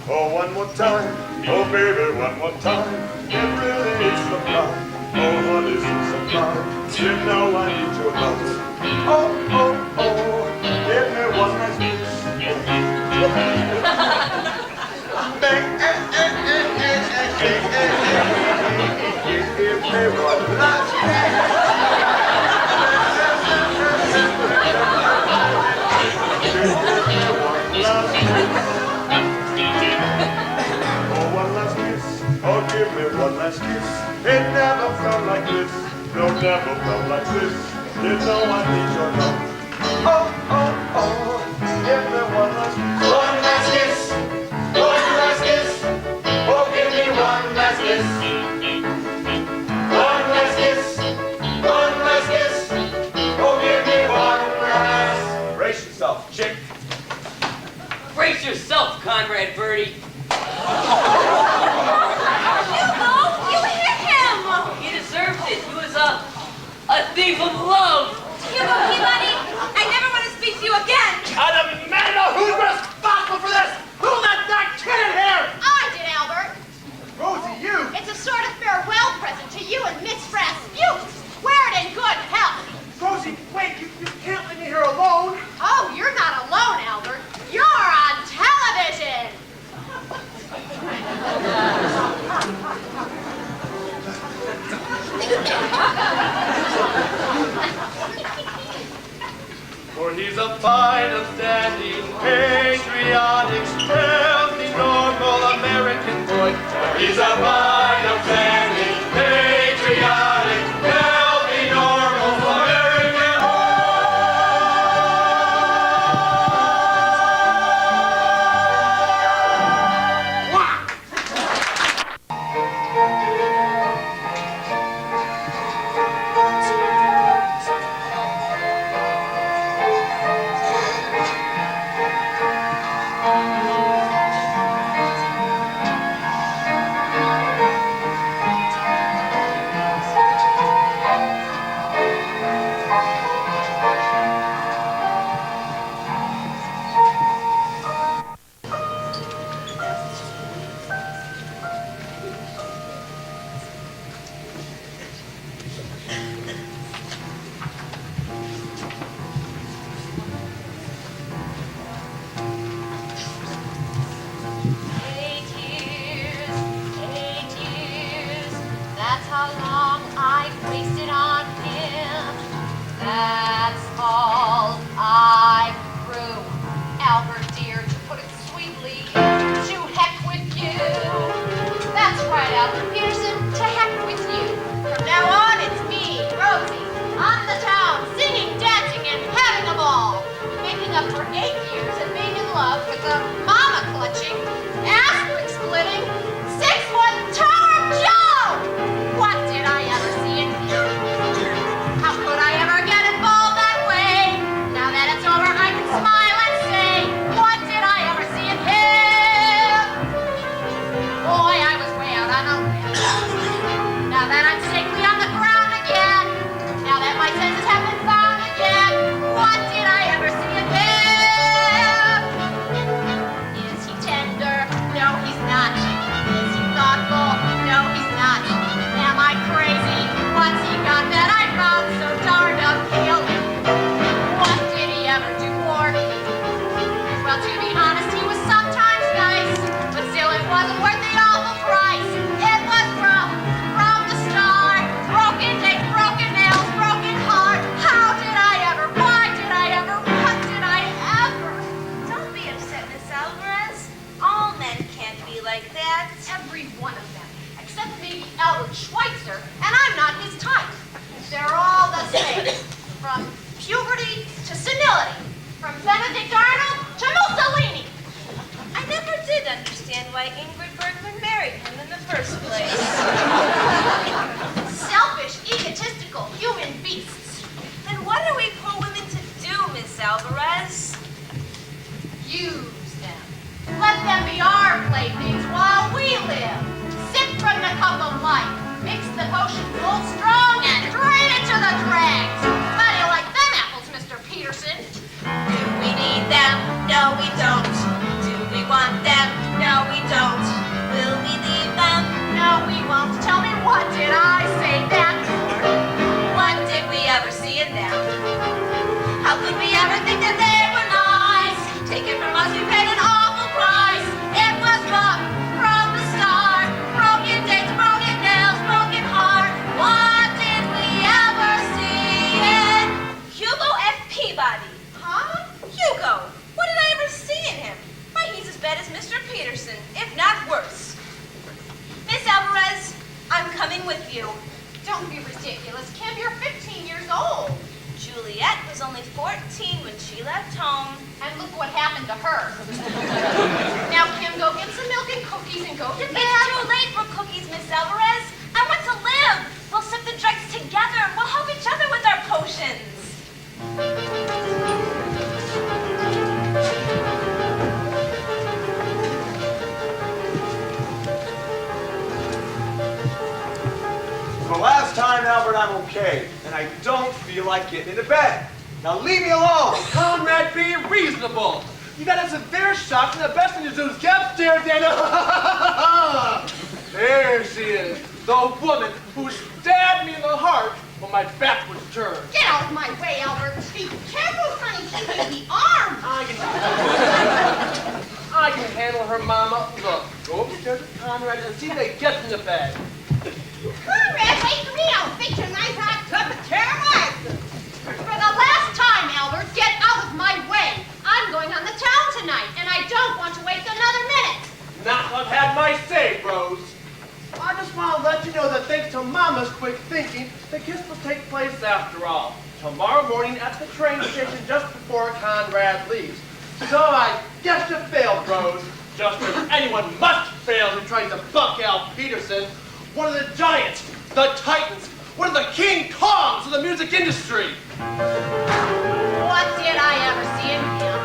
Oh, one more time. Oh, baby, one more time. It really is sublime. Oh, honey, so sublime. You know I need your love. Oh, oh, oh. Give me one last kiss. Give me one last kiss. Oh, one last kiss. Oh, give me one last kiss. It never felt like this. No, never felt like this. You know I need your love. Oh, oh, oh. Give me one last kiss. One last kiss. One last kiss. Oh, give me one last kiss. One last kiss. One last kiss. Oh, give me one last. Brace yourself, chick.
Brace yourself, Conrad Birdie.
Hugo, you hit him.
He deserved it. He was a thief of love.
Hugo Peabody, I never want to speak to you again.
Out of man
fine, upstanding, patriotic, healthy, normal American boy. He's a fine, upstanding, patriotic, healthy, normal American boy.
That's how long I've wasted on him. That's all I grew. Albert dear, to put it sweetly, to heck with you. That's right, Albert Peterson, to heck with you. From now on, it's me, Rosie, on the town, singing, dancing, and having a ball. Making up for 8 years of being in love with a mama-clutching, ass-splitting, 6-foot Tower Joe! What did I ever see in him? How could I ever get involved that way? Now that it's over, I can smile and say, what did I ever see in him? Boy, I was way out on a limb. Now that I'm safely on the ground again, now that my senses have been found again, what did I ever see in him? Is he tender? No, he's not. Is he thoughtful? No, he's not. Am I crazy? What's he got that I found so darned appealing? What did he ever do for me? Well, to be honest, he was sometimes nice, but still it wasn't worth the awful price. It was from the start. Broken days, broken nails, broken heart. How did I ever? Why did I ever? What did I ever?
Don't be upset, Miss Alvarez. All men can't be like that.
Every one of them, except maybe Albert Schweitzer, and I'm not his type. They're all the same, from puberty to senility, from Benedict Arnold to Mussolini.
I never did understand why Ingrid Bergman married him in the first place.
Selfish, egotistical human beasts.
Then what are we poor women to do, Miss Alvarez?
Use them. Let them be our playthings while we live. Sip from the cup of life. Mix the potion full strong and drain it to the dregs. How do you like them apples, Mr. Peterson?
Do we need them? No, we don't. Do we want them? No, we don't. Will we leave them?
No, we won't. Tell me, what did I say that for?
What did we ever see in them? How could we ever think that they were nice? Taken from us, we paid an awful price.
It was rough from the start. Broken days, broken nails, broken heart. What did we ever see in?
Hugo F. Peabody.
Huh?
Hugo! What did I ever see in him? Why, he's as bad as Mr. Peterson, if not worse. Miss Alvarez, I'm coming with you.
Don't be ridiculous, Kim. You're 15 years old.
Juliet was only 14 when she left home.
And look what happened to her. Now, Kim, go get some milk and cookies and go to bed.
It's too late for cookies, Miss Alvarez. I want to live. We'll sip the drugs together and we'll help each other with our potions.
For the last time, Albert, I'm okay, and I don't feel like getting into bed. Now leave me alone.
Conrad, be reasonable. You got a severe shock, and the best thing to do is get upstairs and... There she is, the woman who stabbed me in the heart when my back was turned.
Get out of my way, Albert. Be careful, honey. She hit the arm.
I can handle her, Mama. Look, go upstairs with Conrad and see they get into bed.
Conrad, wait for me. I'll fix you a nice hot cup of caramel. For the last time, Albert, get up out of my way. I'm going on the town tonight, and I don't want to waste another minute.
Not till I've had my say, Rose. I just want to let you know that thanks to Mama's quick thinking, the kiss will take place after all. Tomorrow morning at the train station just before Conrad leaves. So I guess you failed, Rose. Just as anyone must fail who tries to buck Al Peterson, one of the giants, the titans, one of the King Kongs of the music industry.
What did I ever see in him?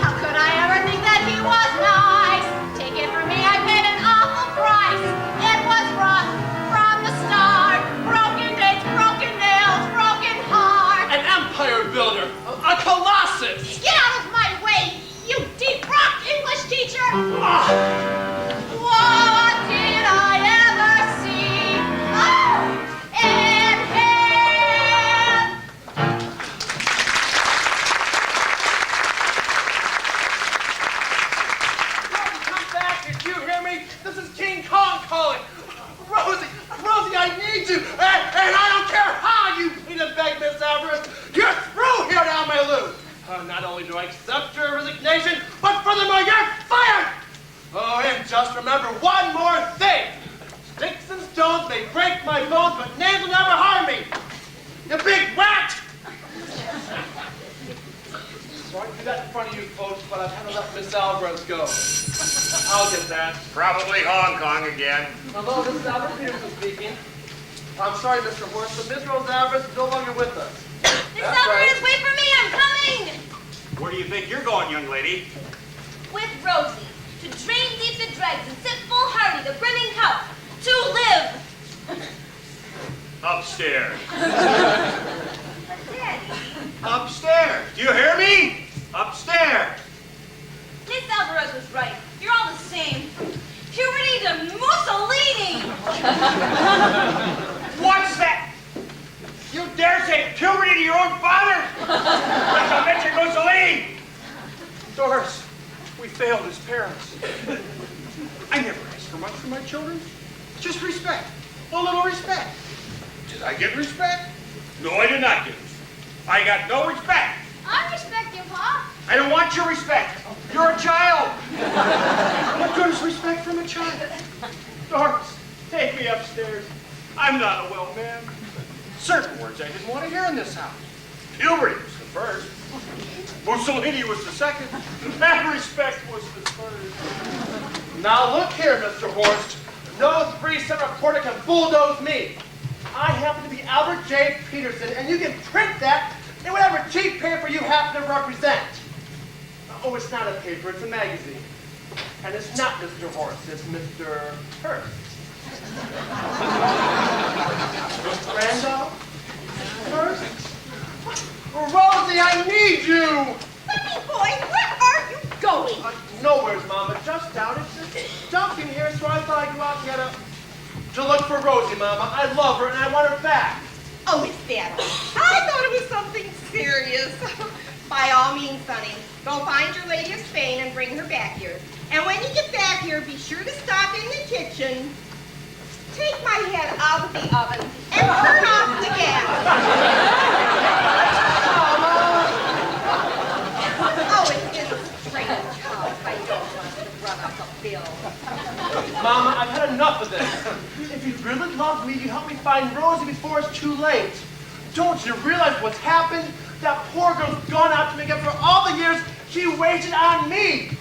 How could I ever think that he was nice? Take it from me, I paid an awful price. It was rough from the start. Broken dates, broken nails, broken heart.
An empire builder, a colossus.
Get out of my way, you deep-rocked English teacher!
Ah.
What did I ever see? Oh, in him!
Come back, did you hear me? This is King Kong calling. Rosie, I need you. And I don't care how you plead and beg, Miss Alvarez. You're through here down my loop. Not only do I accept your resignation, but furthermore, you're fired. Oh, and just remember one more thing. Sticks and stones may break my bones, but names will never harm me. You big rat! Sorry to do that in front of you folks, but I've had to let Miss Alvarez go. I'll get that.
Probably Hong Kong again.
Hello, this is Albert Peterson speaking. I'm sorry, Mr. Horst, but Miss Rose Alvarez is no longer with us.
Miss
That's
Alvarez,
right.
wait for me, I'm coming!
Where do you think you're going, young lady?
With Rosie, to drain deep the dregs and sip full hearty the brimming cup, to live!
Upstairs.
But Daddy,
Upstairs. Do you hear me? Upstairs.
Miss Alvarez was right. You're all the same. Puberty to Mussolini!
What's that? You dare say puberty to your own father? Like I mentioned Mussolini. Doris, we failed as parents. I never asked for much from my children. Just respect. A little respect. Did I get respect? No, I did not get respect. I got no respect.
I respect you, Pa.
I don't want your respect. You're a child. What good is respect from a child? Doris, take me upstairs. I'm not a well man. Certain words I didn't want to hear in this house. Puberty was the first. Mussolini was the second. And respect was the third.
Now look here, Mr. Horst. No 3-cent reporter can bulldoze me. I happen to be Albert J. Peterson, and you can print that in whatever cheap paper you happen to represent. Oh, it's not a paper, it's a magazine. And it's not Mr. Horst, it's Mr. Hurst. Randolph? Hurst? Rosie, I need you!
Sonny boy, where are you going?
Nowhere's, Mama, just out. It's just dumping here, so I thought I'd go out and get to look for Rosie, Mama. I love her and I want her back.
Oh, is that all? I thought it was something serious. By all means, Sonny, go find your lady of Spain and bring her back here. And when you get back here, be sure to stop in the kitchen, take my head out of the oven, and turn off the gas. Oh, it's in a strange house. I don't want to run up a bill.
Mama, I've had enough of this. If you really love me, you help me find Rosie before it's too late. Don't you realize what's happened? That poor girl's gone out to make up for all the years she wasted on me.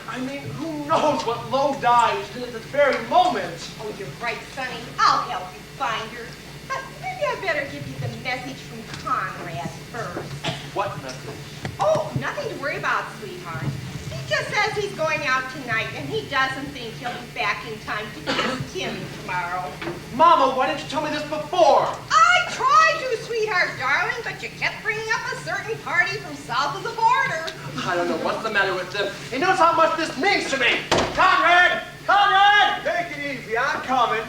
I mean, who knows what low dives did at this very moment.
Oh, you're right, Sonny. I'll help you find her. But maybe I better give you the message from Conrad first.
What message?
Oh, nothing to worry about, sweetheart. He just says he's going out tonight, and he doesn't think he'll be back in time to kiss Tim tomorrow.
Mama, why didn't you tell me this before?
I tried to, sweetheart, darling, but you kept bringing up a certain party from south of the border.
I don't know what's the matter with them. He knows how much this means to me. Conrad! Conrad!
Take it easy, I'm coming.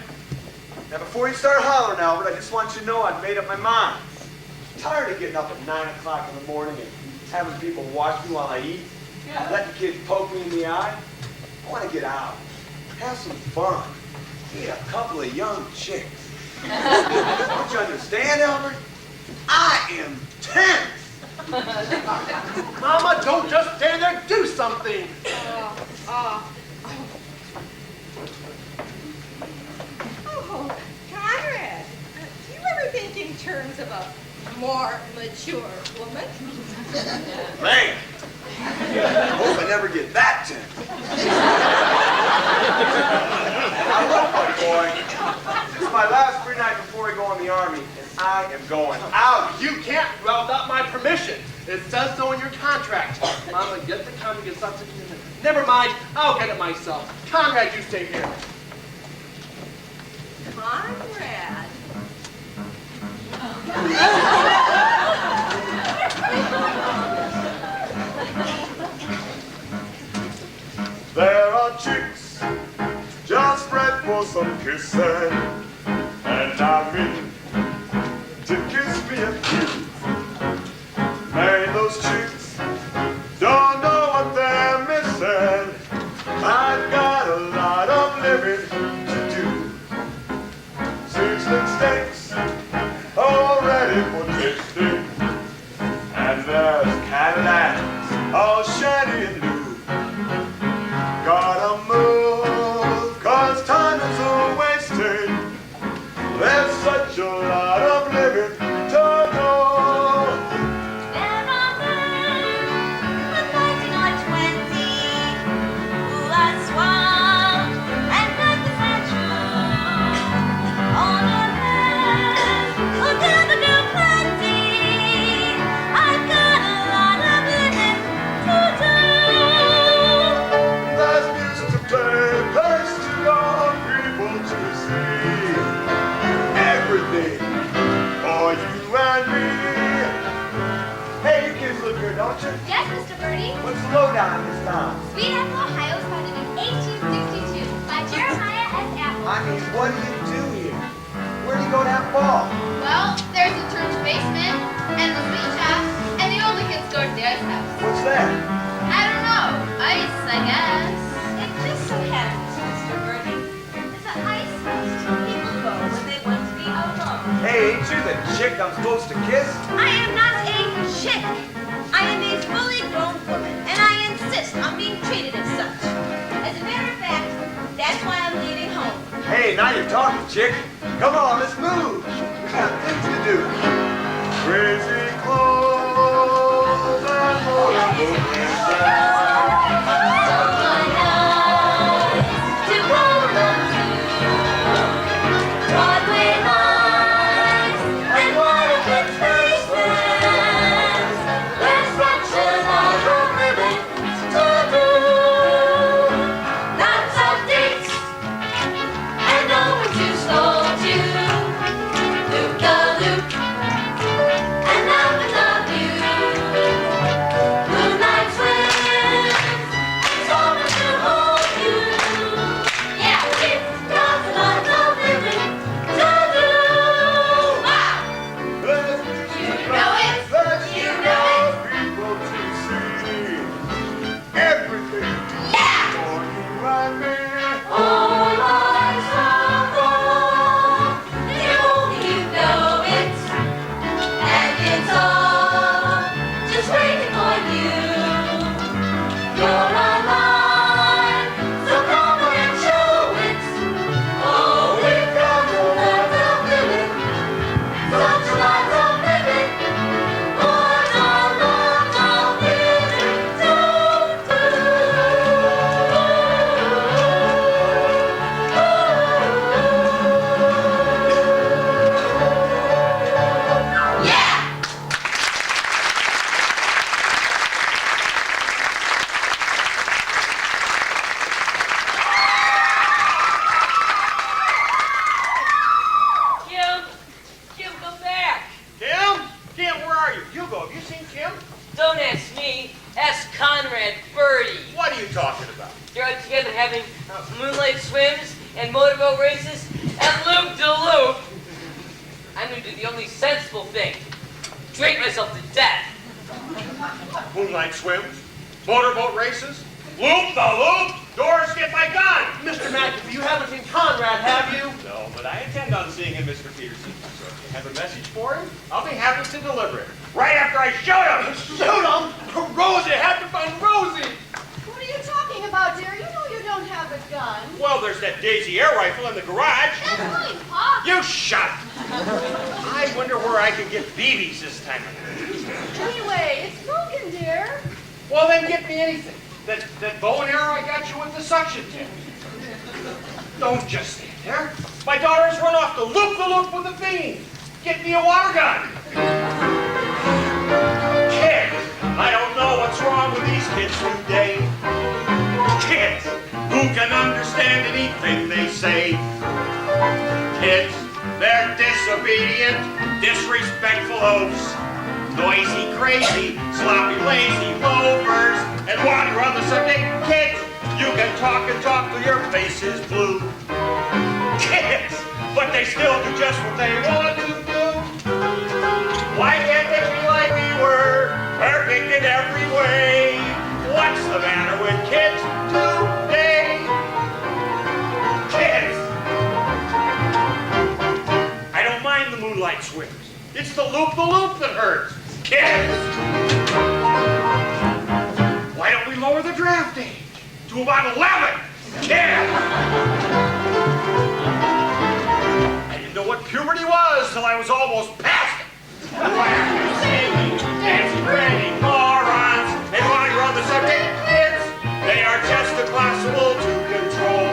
Now, before you start hollering, Albert, I just want you to know I've made up my mind. I'm tired of getting up at 9 o'clock in the morning and having people watch me while I eat. Letting kids poke me in the eye. I want to get out, have some fun, meet a couple of young chicks. Don't you understand, Albert? I am tense.
Mama, don't just stand there. Do something.
Oh, Conrad, do you ever think in terms of a more mature woman?
Man, I hope I never get that tense. I look, buddy boy. It's my last free night before I go in the Army, and I am going out.
You can't without my permission. It says so in your contract. Mama, get the comic and stop sitting in there. Never mind, I'll get it myself. Conrad, you stay here.
Conrad.
There are chicks just bred for some kissing, and I mean to kiss me a few. Man, those chicks don't know what they're missing. I've got a lot of living to do. Seasoning steaks all ready for tasting, and there's Cadillacs all shiny and new. Gotta move, 'cause time is a-wasting. There's such a lot of living to do.
There are men with 19 or 20 who are suave and practice and true. On a man who'll never do plenty. I've got a lot of living to do.
There's music to play, place to go, people to see. Everything for you and me.
Hey, you kids look good, don't you?
Yes, Mr. Birdie.
What's the lowdown on this town?
Sweet Apple, Ohio was founded in 1862 by Jeremiah S. Apple.
I mean, what do you do here? Where do you go to have ball?
Well, there's the church basement, and the sweet shop, and the old kids store at Dad's house.
What's that?
I don't know. Ice, I guess.
It just so happens, Mr. Birdie, that the ice house two people go when they want to be alone.
Hey, ain't you the chick I'm supposed to kiss?
I am not a chick. I am a fully grown woman, and I insist on being treated as such. As a matter of fact, that's why I'm leaving home.
Hey, now you're talking, chick. Come on, let's move. We got things to do.
Crazy clothes and motorboat races.
Someone else to come along to. Broadway lights and waterfront spaces. There's such a lot of living to do. Lots of dates and nowhere to stroll to. Loop-the-loop and love and love you. Moonlight swims and summer to hold you. Yeah, it's just lots of living to do. Wow!
There's music
You
to
know
play,
it.
there's
You
to
know
go, people to see. Everything for you and me.
All lives are gone. If only you know it. And it's all just waiting for you. You're alive, so come on and show it. Oh, we've got a lot of living, such a lot of living. What a lot of living to do. Yeah!
Kim, come back.
Kim? Kim, where are you? Hugo, have you seen Kim?
Don't ask me. Ask Conrad Birdie.
What are you talking about?
They're out together having moonlight swims and motorboat races and loop-de-loop. I'm going to do the only sensible thing. Drink myself to death.
Moonlight swims, motorboat races, loop-the-loop, Doris, get my gun!
Mr. McAfee, you haven't seen Conrad, have you?
No, but I intend on seeing him, Mr. Peterson. So if you have a message for him, I'll be happy to deliver it. Right after I shoot him! there's that Daisy air rifle in the garage.
That's mine, Pa.
You shut up. I wonder where I can get BBs this time of night.
Anyway, it's broken, dear.
Well, then get me anything. That bow and arrow I got you with the suction tip. Don't just stand there. My daughter's run off the loop with a bean. Get me a water gun. Kids, I don't know what's wrong with these kids today. Kids who can understand anything they say. Kids, they're disobedient, disrespectful oafs, noisy, crazy, sloppy, lazy loafers. And while you're on the subject, kids, you can talk and talk till your face is blue. Kids, but they still do just what they want to do. Why can't they be like we were, perfect in every way? What's the matter with kids today? Kids! I don't mind the moonlight swims. It's the loop that hurts. Kids! Why don't we lower the draft age to about 11? Kids! I didn't know what puberty was till I was almost past it. Laughing, singing, dancing, praying, morons. And while you're on the subject, kids, they are just impossible to control.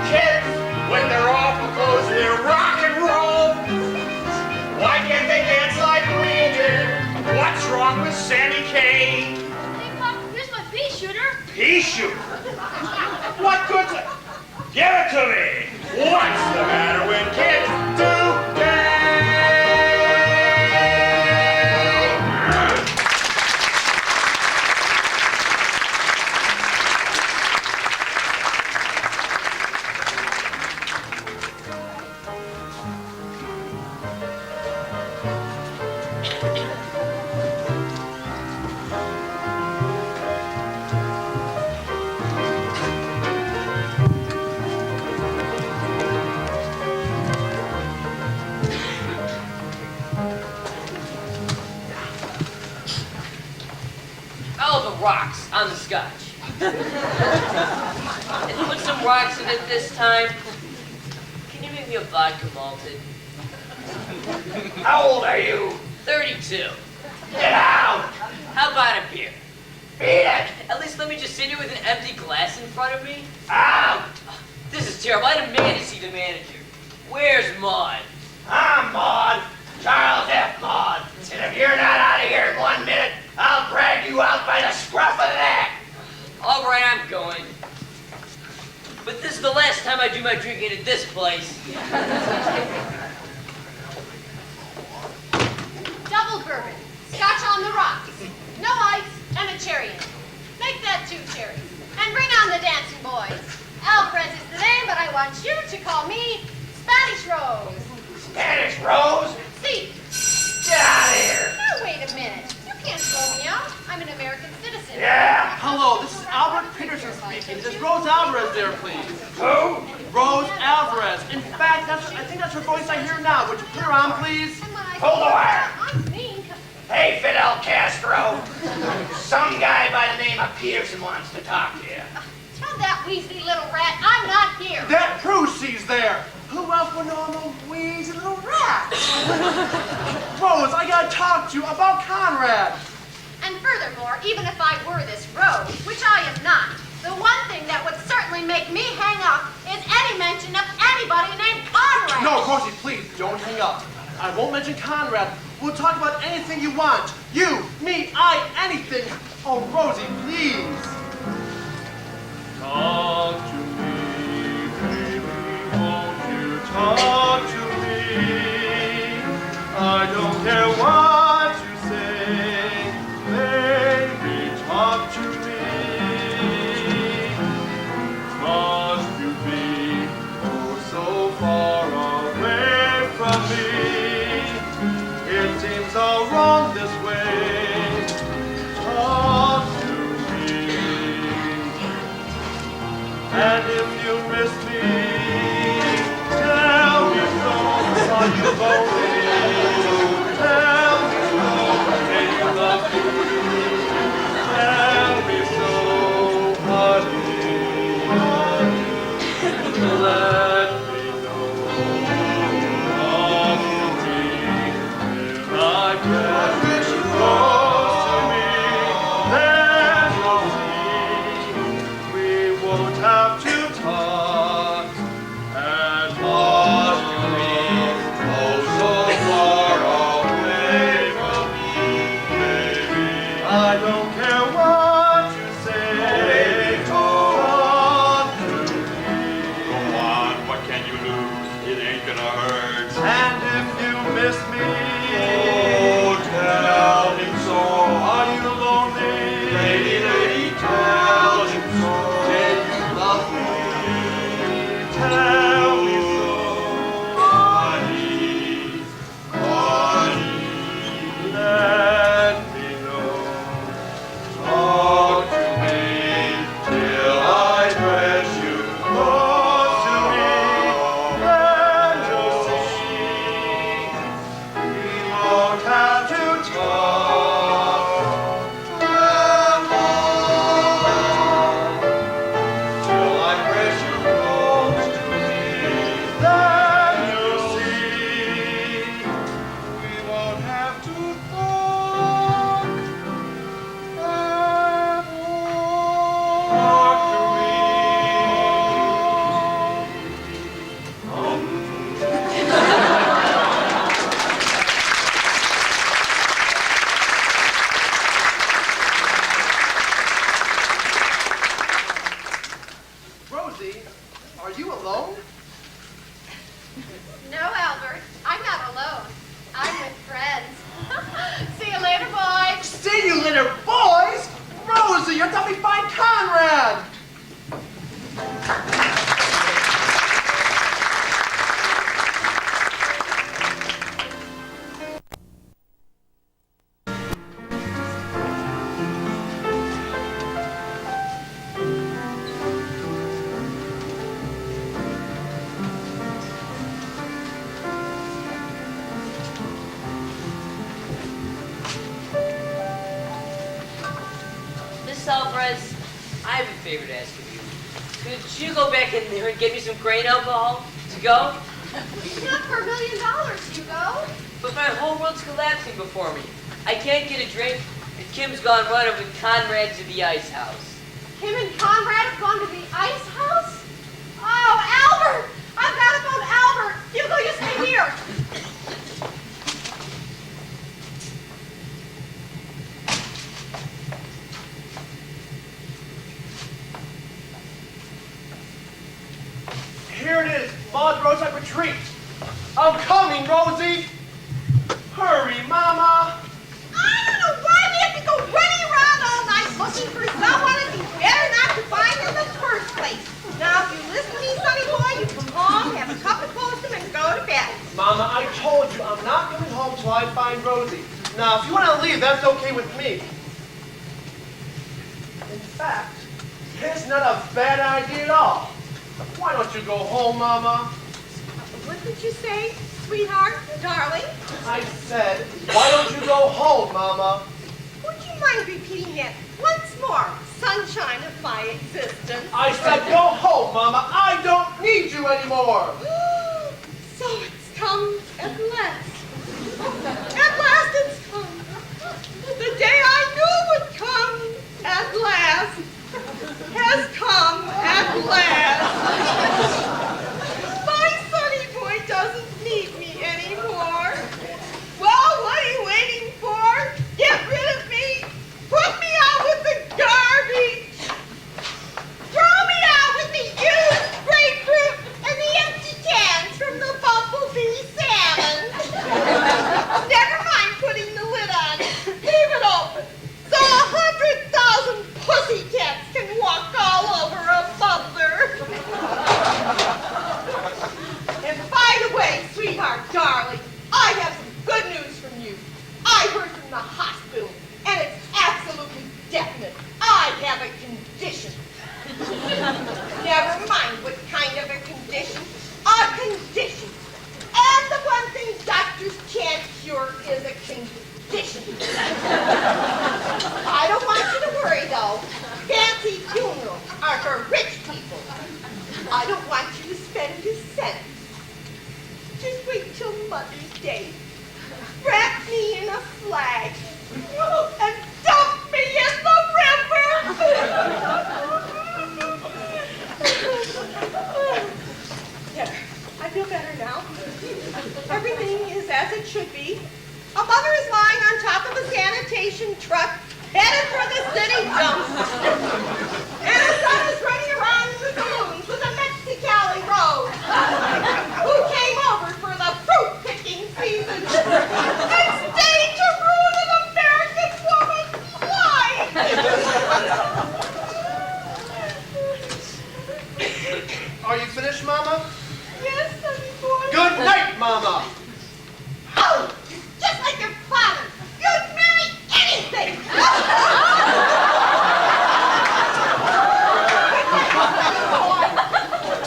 Kids, when they're off the clothes and they're rock and roll. Why can't they dance like we did? What's wrong with Sammy Kay?
Hey, Pop, here's my pea shooter.
Pea shooter? What good's it? Give it to me. What's the matter with kids today?
All the rocks on the scotch. And put some rocks in it this time. Can you make me a vodka malted?
How old are you?
32.
Get out!
How about a beer?
Beat it!
At least let me just sit here with an empty glass in front of me.
Out!
This is terrible. I demand to see the manager. Where's Maud?
I'm Maud. Charles F. Maud. And if you're not out of here in 1 minute, I'll drag you out by the scruff of the neck.
All right, I'm going. But this is the last time I do my drinking at this place.
Double bourbon, scotch on the rocks, no ice, and a cherry in it. Make that 2 cherries. And bring on the dancing boys. Alvarez is the name, but I want you to call me Spanish Rose.
Spanish Rose?
See?
Get out of here.
Now, wait a minute. You can't throw me out. I'm an American citizen.
Yeah.
Hello, this is Albert Peterson speaking. Is Rose Alvarez there, please?
Who?
Rose Alvarez. In fact, I think that's her voice I hear now. Would you put her on, please?
And when I
Hold the wire.
I'm mean.
Hey, Fidel Castro. Some guy by the name of Peterson wants to talk to you.
Tell that Weasley little rat I'm not here.
That proves she's there. Who else would know I'm a wheezy little rat? Rose, I gotta talk to you about Conrad.
And furthermore, even if I were this Rose, which I am not, the one thing that would certainly make me hang up is any mention of anybody named Conrad.
No, Rosie, please, don't hang up. I won't mention Conrad. We'll talk about anything you want. You, me, I, anything. Oh, Rosie, please.
Talk to me, baby, won't you talk to me? I don't care what you say, baby, talk to me. Must you be oh so far away from me? It seems all wrong this way. Talk to me. And if you miss me, tell me so, are you lonely? Tell me so, say you love me. Tell me so, honey.
Alvarez, I have a favor to ask of you. Could you go back in there and get me some grain alcohol to go?
Not for $1 million, Hugo.
But my whole world's collapsing before me. I can't get a drink, and Kim's gone running with Conrad to the ice house.
Kim and Conrad have gone to the ice house? Oh, Albert! I've got to phone Albert. Hugo, you stay here.
Here it is, Ma's roadside retreat. I'm coming, Rosie. Hurry, Mama.
I don't know why we have to go running around all night looking for someone that you better not to find in the first place. Now, if you listen to me, sonny boy, you come home, have a cup of coffee, and go to bed.
Mama, I told you I'm not coming home till I find Rosie. Now, if you want to leave, that's okay with me. In fact, it's not a bad idea at all. Why don't you go home, Mama?
What did you say, sweetheart, darling?
I said, why don't you go home, Mama?
Would you mind repeating that once more, sunshine of my existence?
I said, go home, Mama. I don't need you anymore.
So it's come at last. At last it's come. The day I knew would come at last has come at last. My sonny boy doesn't need me anymore. Well, what are you waiting for? Get rid of me. Put me out with the garbage. Throw me out with the used grapefruit and the empty cans from the bumblebee salmon. Never mind putting the lid on. Leave it open so 100,000 pussycats can walk all over a bubbler. And by the way, sweetheart, darling, I have some good news from you. I heard from the hospital, and it's absolutely definite. I have a condition. Never mind what kind of a condition. A condition. And the one thing doctors can't cure is a condition. I don't want you to worry, though. Fancy funerals are for rich people. I don't want you to spend a cent. Just wait till Mother's Day. Wrap me in a flag and dump me in the river. There, I feel better now. Everything is as it should be. A mother is lying on top of a sanitation truck headed for the city dump. And her son is running around in the balloons with a Mexicali rose. Who came over for the fruit picking season and staged to ruin an American woman's life.
Are you finished, Mama?
Yes, honey boy.
Good night, Mama.
Oh, just like your father. You'd marry anything.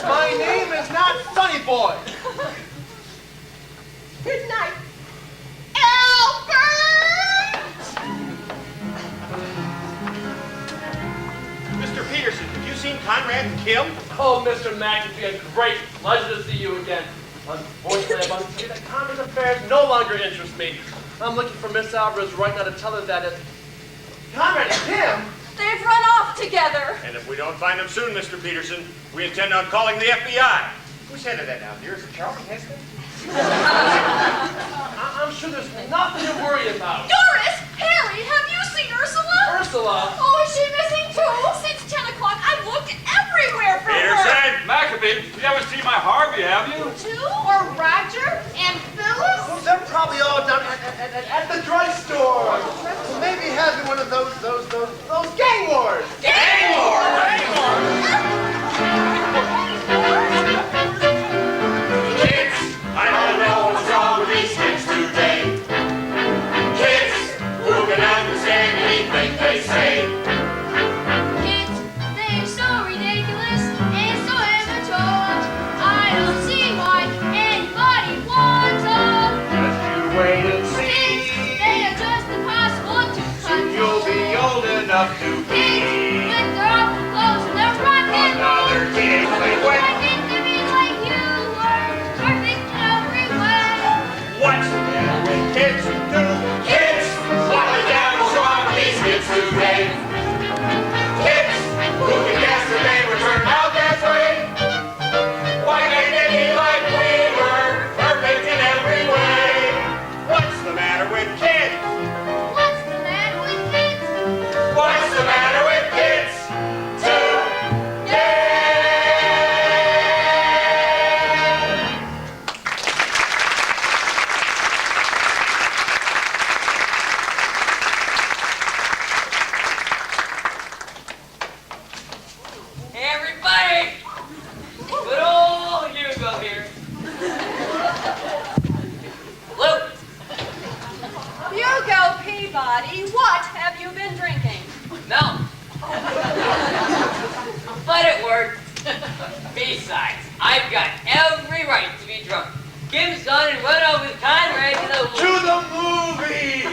My name is not Sonny Boy.
Good night, Albert.
Mr. Peterson, have you seen Conrad and Kim?
Oh, Mr. McAfee, a great pleasure to see you again. Unfortunately, I must say that Conrad's affairs no longer interest me. I'm looking for Miss Alvarez right now to tell her that Conrad and Kim?
They've run off together.
And if we don't find them soon, Mr. Peterson, we intend on calling the FBI. Who's head of that now, dear? Is it Charlton Heston?
I'm sure there's nothing to worry about.
Doris! Harry, have you seen Ursula?
Ursula?
Oh, is she missing too? Since 10 o'clock, I've looked everywhere for her.
Peterson!
McAfee, you haven't seen my Harvey, have you?
Too? Or Roger? And Phyllis?
Well, they're probably all down at the drugstore. Maybe having one of those gang wars.
Gang wars!
Kids, I don't know what's wrong with these kids today. Kids who can understand anything they say.
Kids, they're so ridiculous and so immature. I don't see why anybody wants them.
Just you wait and
Kids,
see.
they are just impossible to
Soon you'll
control.
be old enough to
Kids,
be
with their awful clothes and their rock and roll.
another teenage delinquent.
I think to be like you were perfect in every way.
What's the matter with kids who do?
Kids, what the devil's wrong with these kids today? Kids who can guess that they would turn out that way. Why can't they be like we were, perfect in every way?
What's the matter with kids?
What's the matter with kids?
What's the matter with kids today?
Hey, everybody! Good old Hugo here. Luke,
Hugo Peabody, what have you been drinking?
no. But it worked. Besides, I've got every right to be drunk. Kim's gone and run out with Conrad
To the movies!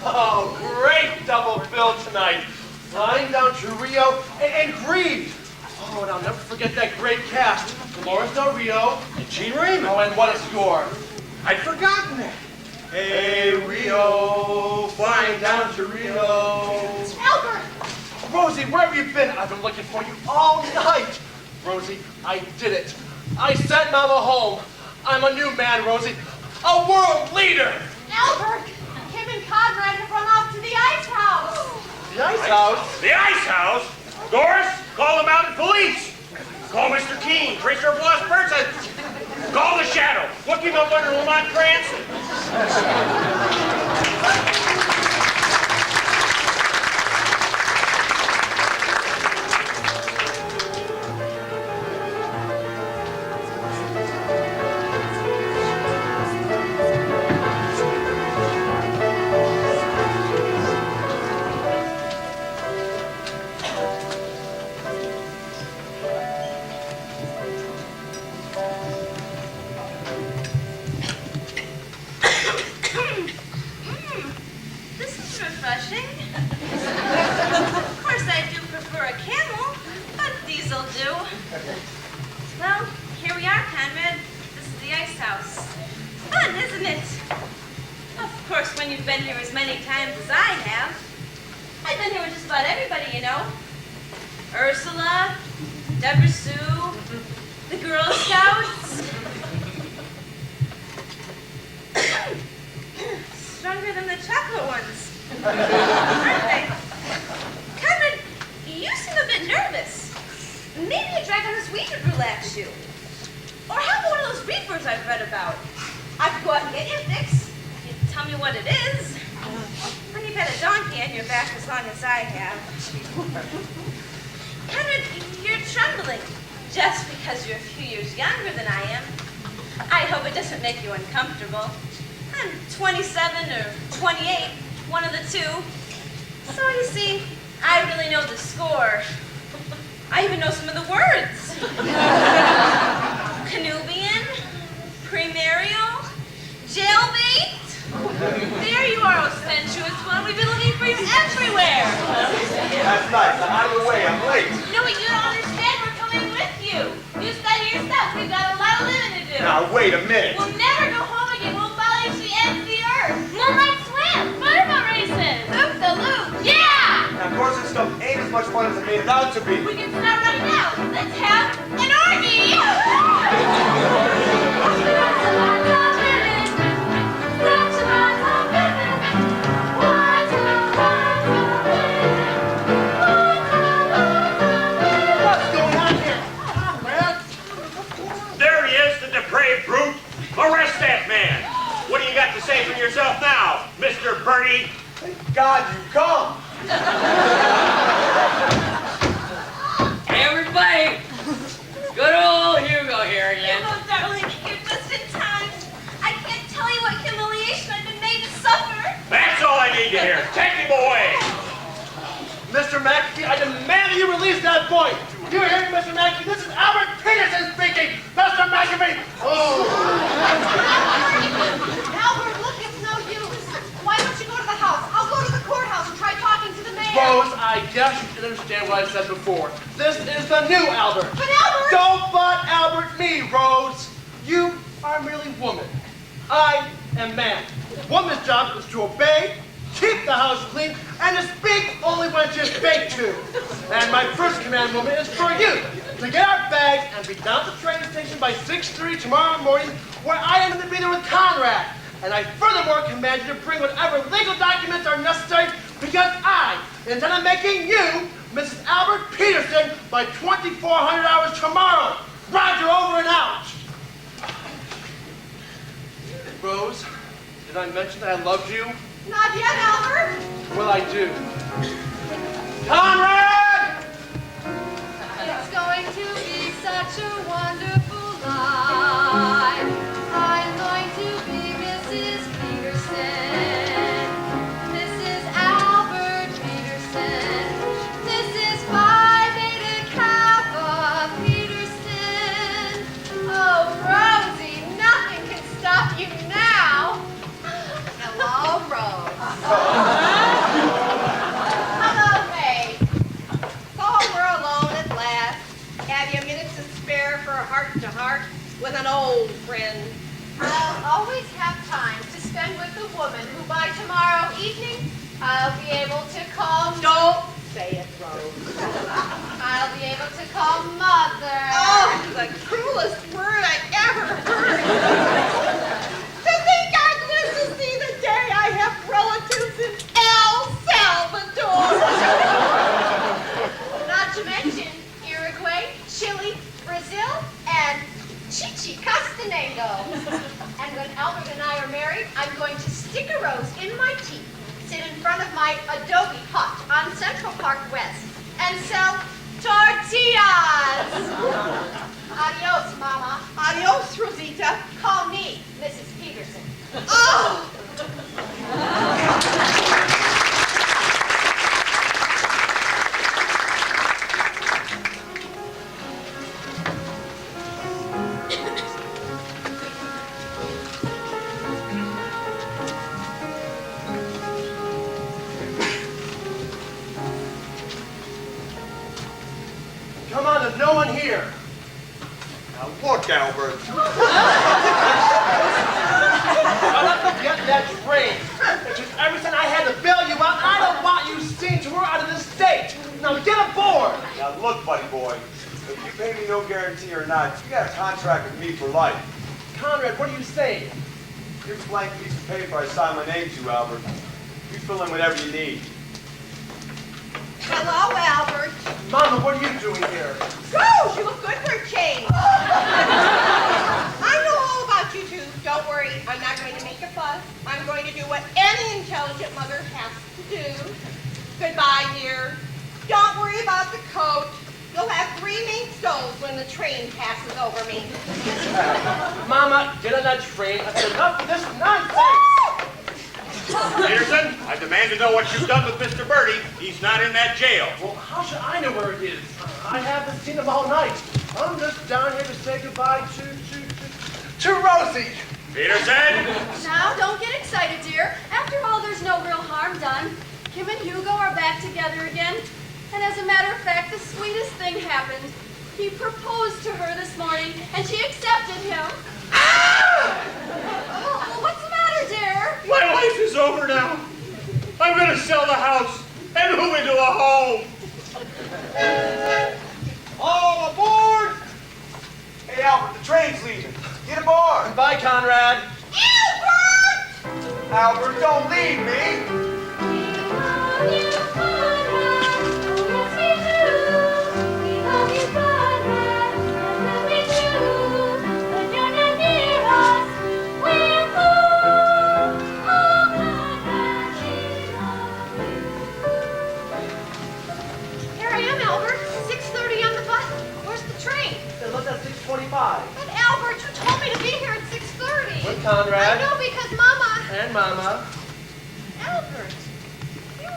Oh, great double bill tonight. Flying down to Rio and grieved. Oh, and I'll never forget that great cast. Dolores Del Rio.
And Gene Raymond.
Oh, and what a score.
I'd forgotten that.
Hey, Rio, flying down to Rio.
Albert!
Rosie, where have you been? I've been looking for you all night. Rosie, I did it. I sent Mama home. I'm a new man, Rosie. A world leader.
Albert! Kim and Conrad have run off to the ice house.
The ice house?
The ice house? Doris, call the mounted police. Call Mr. Keene, tracer of lost persons. Call the Shadow. Look him up under Lamont Cranston.
when you've been here as many times as I have. I've been here with just about everybody, you know. Ursula, Deborah Sue, the Girl Scouts. Stronger than the chocolate ones. Aren't they? Conrad, you seem a bit nervous. Maybe a drag on this Ouija roulette shoe. Or how about one of those reapers I've read about? I could go out and get you a fix. You tell me what it is. When you've had a donkey on your back as long as I have. Conrad, you're trembling. Just because you're a few years younger than I am. I hope it doesn't make you uncomfortable. I'm 27 or 28, one of the two. So you see, I really know the score. I even know some of the words. Canubian, Primario, Jailbait. There you are, oh sensuous one. We've been looking for you everywhere.
That's nice. I'm out of the way. I'm late.
No, but you don't understand. We're coming with you. You study yourself. We've got a lot of living to do.
Now, wait a minute.
We'll never go home again. We'll follow you to the end of the earth.
Moonlight swim! Motorboat races!
Loop the loop.
Yeah!
Now, of course, this stuff ain't as much fun as it made it out to be.
We can start right now. Let's have an orgy.
What's going on here?
There he is, the depraved brute. Arrest that man. What do you got to say for yourself now, Mr. Birdie?
Thank God you come.
Hey, everybody! Good old Hugo here again.
Oh, darling, you're just in time. I can't tell you what humiliation I've been made to suffer.
That's all I need to hear. Take him away.
Mr. McAfee, I demand you release that boy. You hear me, Mr. McAfee? This is Albert Peterson speaking. Mr. McAfee. Oh.
Albert, look, it's no use. Why don't you go to the house? I'll go to the courthouse and try talking to the mayor.
Rose, I guess you can understand what I said before. This is the new Albert.
But Albert!
Don't but Albert me, Rose. You are merely woman. I am man. Woman's job is to obey, keep the house clean, and to speak only when she's baked to. And my first command, woman, is for you to get our bags and be down at the train station by 6:30 tomorrow morning, where I am to be there with Conrad. And I furthermore command you to bring whatever legal documents are necessary, because I intend on making you Mrs. Albert Peterson by 2400 hours tomorrow. Roger, over and out. Rose, did I mention that I loved you?
Not yet, Albert.
Well, I do. Conrad!
It's going to be such a wonderful life. I'm going to be Mrs. Peterson. Mrs. Albert Peterson. Mrs. Phi Beta Kappa Peterson. Oh, Rosie, nothing can stop you now. Hello, Rose.
Hello, May. So we're alone at last. Have you minutes to spare for a heart-to-heart with an old friend?
I'll always have time to spend with the woman who by tomorrow evening I'll be able to call
Don't say it, Rose.
I'll be able to call mother.
Oh, the cruelest word I ever heard. To think I'd live to see the day I have relatives in El Salvador.
Not to mention Uruguay, Chile, Brazil, and Chichi Castanego. And when Albert and I are married, I'm going to stick a rose in my teeth, sit in front of my adobe hut on Central Park West, and sell tortillas. Adios, Mama.
Adios, Rosita.
Call me Mrs. Peterson.
Oh!
Come on, there's no one here.
Now, look, Albert.
Shut up and get that train. It's just ever since I had to bail you out, I don't want you seen to her out of the state. Now get aboard.
Now look, buddy boy, if you pay me no guarantee or not, you got a contract with me for life.
Conrad, what are you saying?
Here's a blank piece of paper I signed my name to, Albert. You fill in whatever you need.
Hello, Albert.
Mama, what are you doing here?
Gosh, you look good for a change. I know all about you two. Don't worry, I'm not going to make a fuss. I'm going to do what any intelligent mother has to do. Goodbye, dear. Don't worry about the coat. You'll have 3 mink stoles when the train passes over me.
Mama, get on that train. I've had enough of this nonsense.
Peterson, I demand to know what you've done with Mr. Birdie. He's not in that jail.
Well, how should I know where it is? I haven't seen him all night. I'm just down here to say goodbye to Rosie.
Peterson!
Now, don't get excited, dear. After all, there's no real harm done. Kim and Hugo are back together again. And as a matter of fact, the sweetest thing happened. He proposed to her this morning, and she accepted him. Oh, what's the matter, dear?
My life is over now. I'm going to sell the house and move into a home.
All aboard! Hey, Albert, the train's leaving. Get aboard.
Bye, Conrad.
Albert!
Albert, don't leave me.
Here I am, Albert. 6:30 on the bus. Where's the train?
It left at 6:25.
But Albert, you told me to be here at 6:30.
With Conrad.
I know because Mama.
And Mama.
Albert, you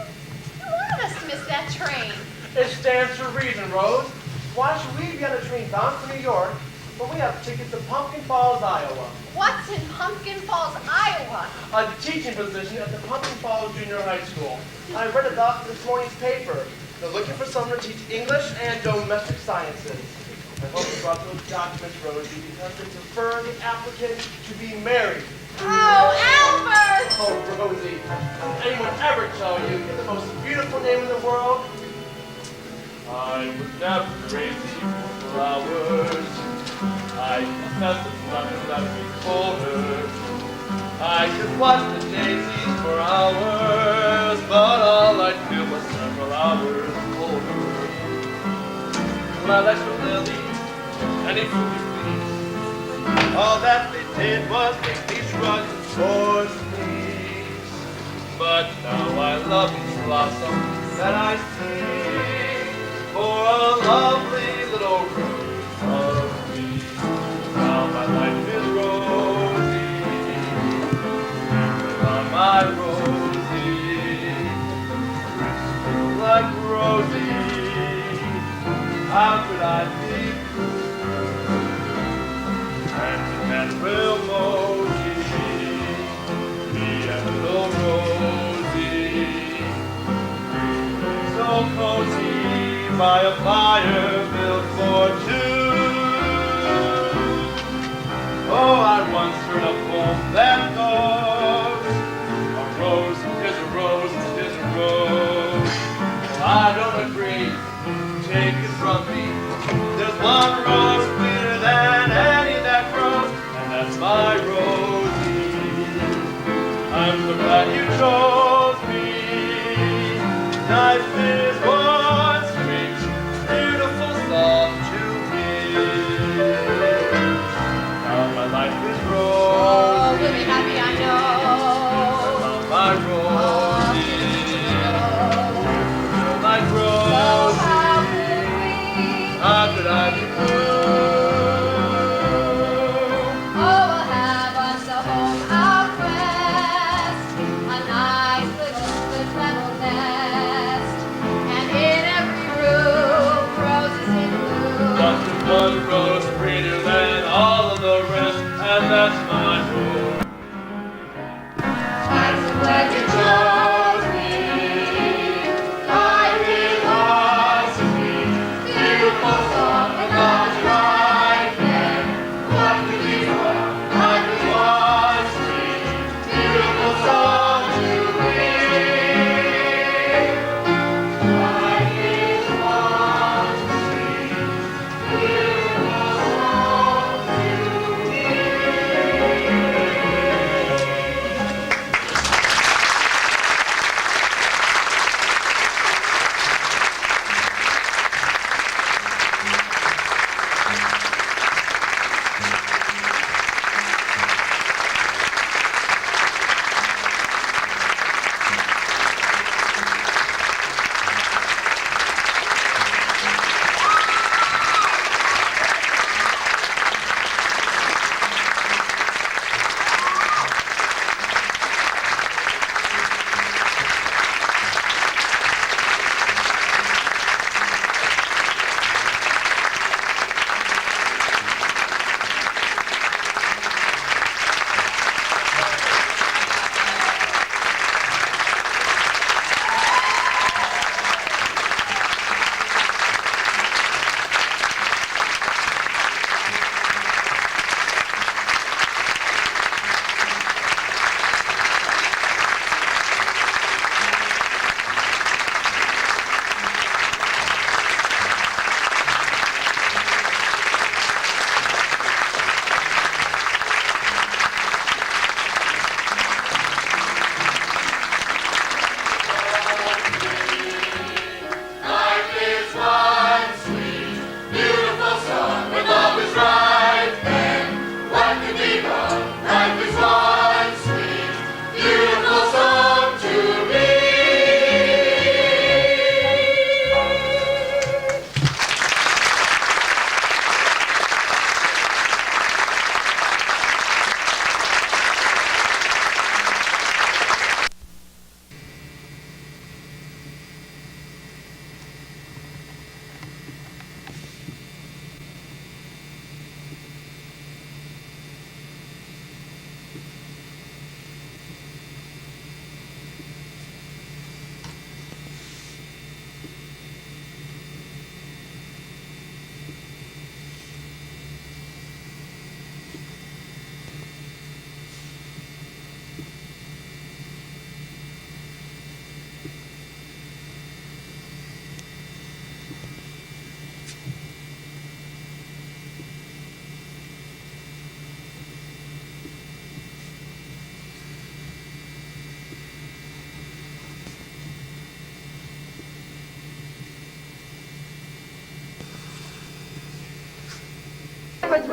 wanted us to miss that train.
It stands to reason, Rose. Why should we be on a train bound for New York when we have tickets to Pumpkin Falls, Iowa?
What's in Pumpkin Falls, Iowa?
A teaching position at the Pumpkin Falls Junior High School. I read about this morning's paper. They're looking for someone to teach English and domestic sciences. I hope you brought those documents, Rosie, because they prefer the applicant to be married.
Oh, Albert!
Oh, Rosie, did anyone ever tell you you're the most beautiful name in the world? I was never crazy for flowers. I confess it's nothing that we told her. I could watch the daisies for hours, but all I did was several hours older. Lilacs were lilies, and it would be pleased. All that they did was make me shrug towards me. But now I love each blossom that I see, for a lovely little rose of me. Now my life is rosy, my Rosie, like Rosie, how could I be blue? And that real Mosey, me and little Rosie, so cozy by a fire built for two. Oh, I once heard a poem that goes, a rose is a rose is a rose. Well, I don't agree, take it from me. There's one rose sweeter than any that grows, and that's my Rosie. I'm so glad you chose me. Life is one strange, beautiful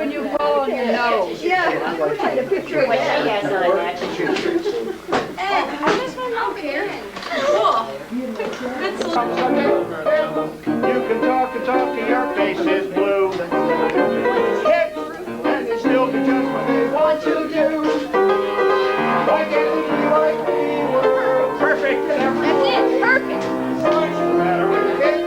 when you blow on your nose.
Yeah, we're trying to picture what she has on that.
I just want to know, Karen. Cool. Good solution.
You can talk and talk till your face is blue. And they still can just what they want to do. Why can't we be like we were? Perfect.
That's it, perfect.
What's the matter with it?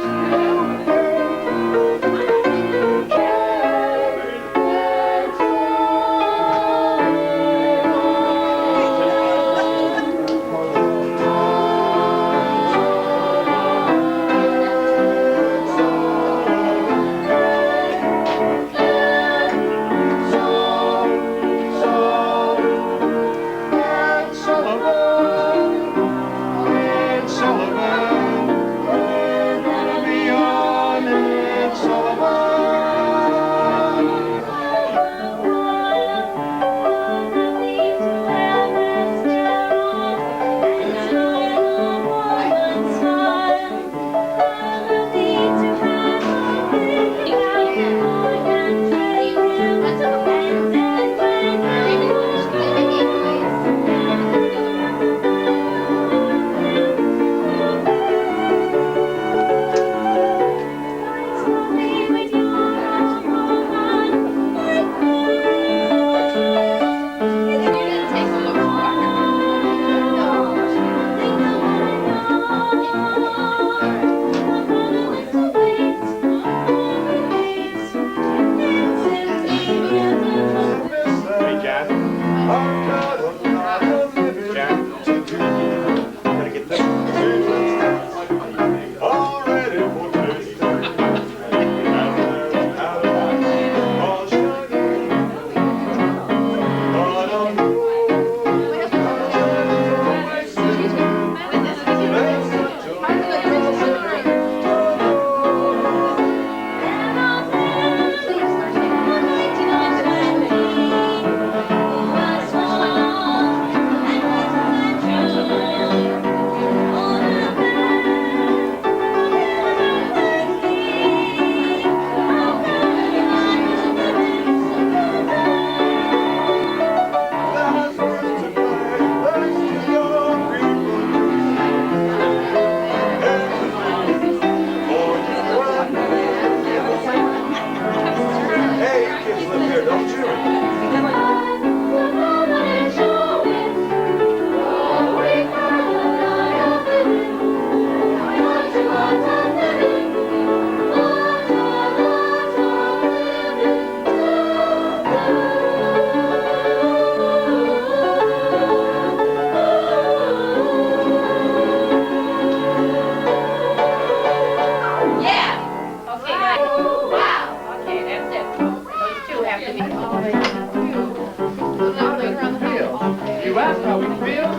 You ask how we feel,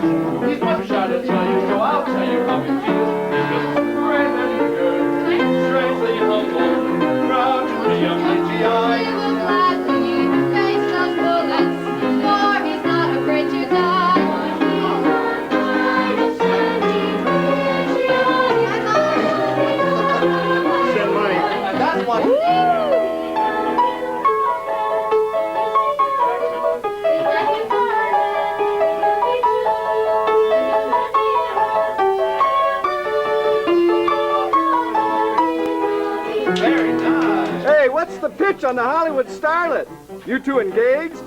he's much shy to tell you, so I'll tell you how we feel. Because great and good, strangely humble, proud to be a PGI.
He will gladly face those bullets, for he's not afraid to die.
Send money.
That's what.
Very nice.
Hey, what's the pitch on the Hollywood starlet? You two engaged?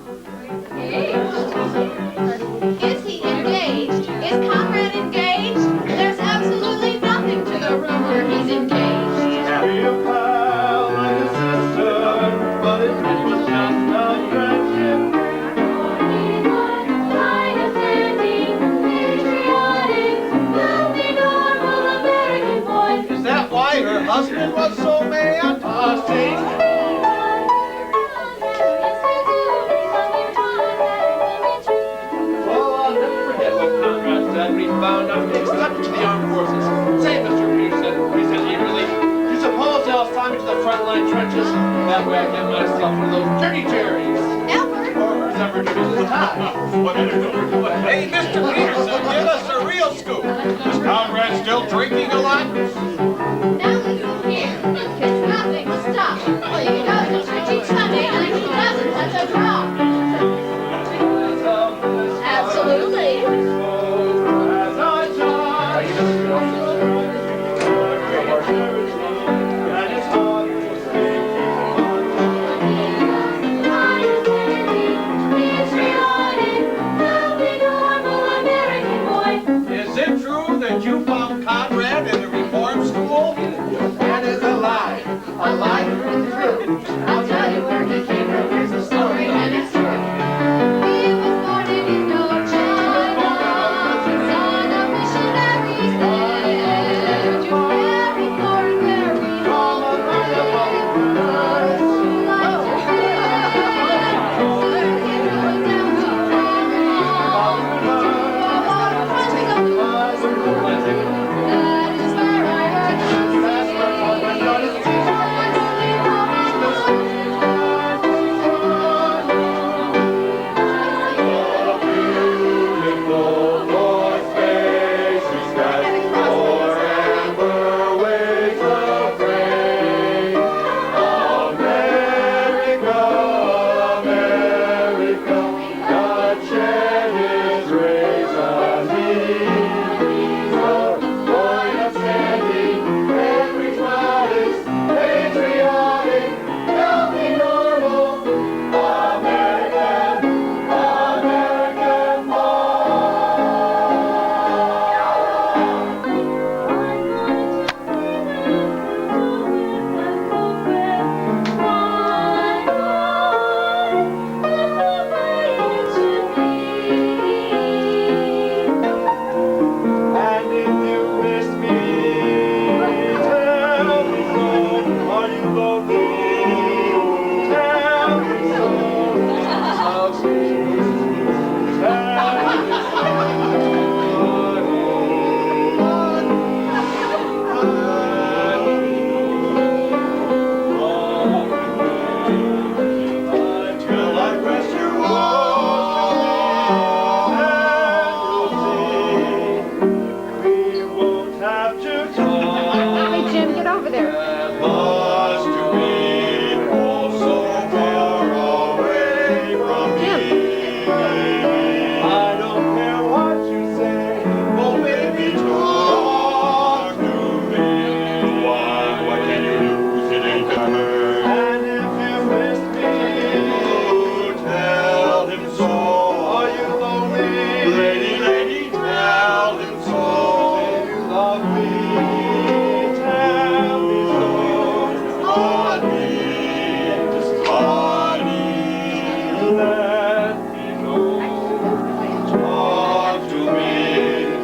Is he engaged? Is Conrad engaged? There's absolutely nothing to the rumor he's engaged.
Be a pal like a sister, but it was just a friendship.
Is that why her husband was so mad?
Well, I'll never forget what Conrad said when he found out he accepted to the armed forces. Say, Mr. Peterson, he said eagerly, you suppose they'll assign me to the front line trenches? That way I get myself one of those dirty cherries.
Albert?
Or never to the tie.
Hey, Mr. Peterson, give us a real scoop. Is Conrad still drinking a lot?
Now listen here. It's nothing to stop. All you can do is church each Sunday, and if he doesn't
let me know. Talk to me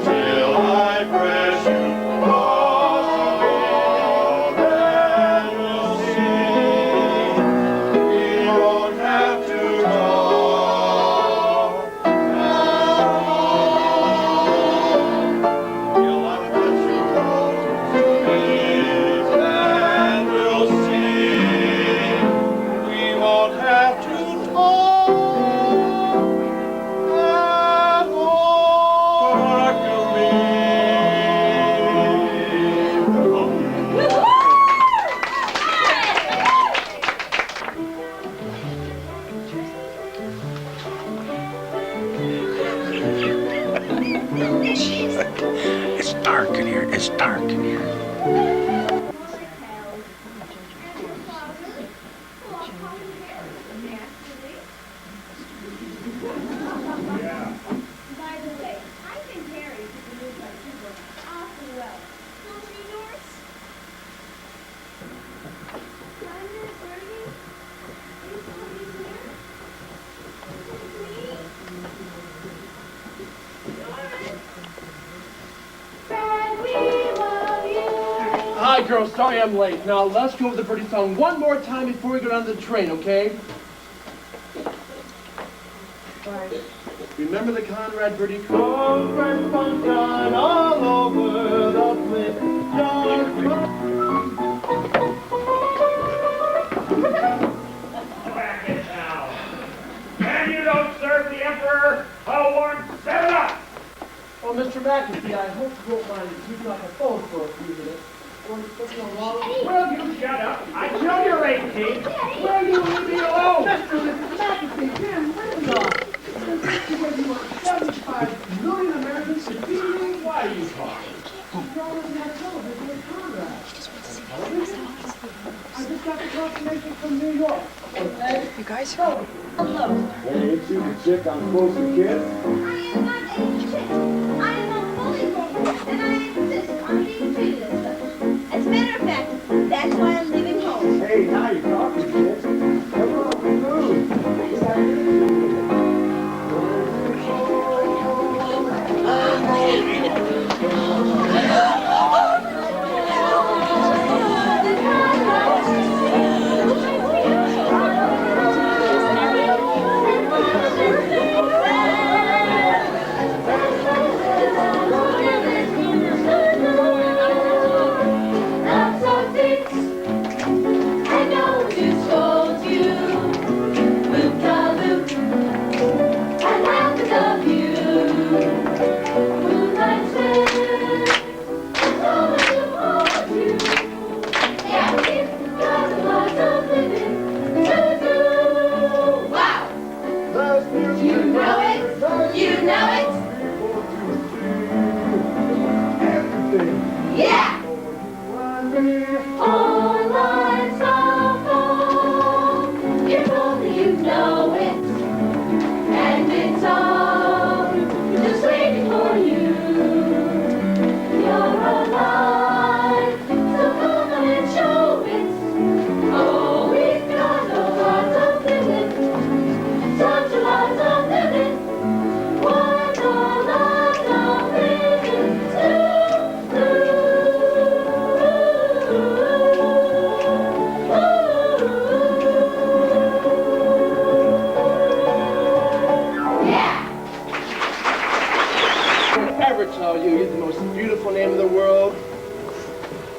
till I press you close, then we'll see. We won't have to talk till I press you close to me, then we'll see. We won't have to talk at all. Talk to me.
It's dark in here. It's dark in here.
By the way, I think Harry could move like you were awfully well. Don't you, Doris? Bye Birdie. Are you somebody's here? It's me. Doris. Fred, we love you.
Hi, girls. Sorry I'm late. Now, let's go over the Birdie song one more time before we go down to the train, okay? Remember the Conrad Birdie Conrad sunshine all over the place.
Back in town. And you don't serve the Emperor a warm 7-Up.
Oh, Mr. McAfee, I hope you won't mind keeping off the phone for a few minutes. Will
you shut up? I know you're late, King. Will you leave me alone?
Mr. McAfee, Jim, listen up. When you are 75 million Americans defeating, why are you talking? You always have television with Conrad. Television? I just got the confirmation from New York. Okay?
You guys?
Hello.
Hey, ain't you the chick I'm supposed to kiss?
I am not a chick. I am a fully grown woman, and I insist on being treated as such. As a matter of fact, that's why I'm leaving home.
Hey, now you're talking, chick. Come on, move.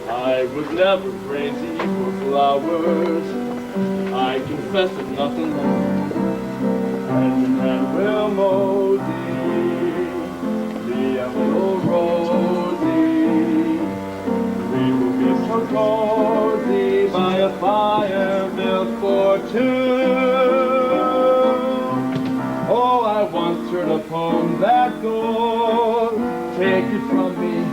I was never crazy for flowers. I confess it's nothing less. And will Mosey be a little Rosie? We will be so cozy by a fire built for two. Oh, I once heard a poem that goes, take it from me,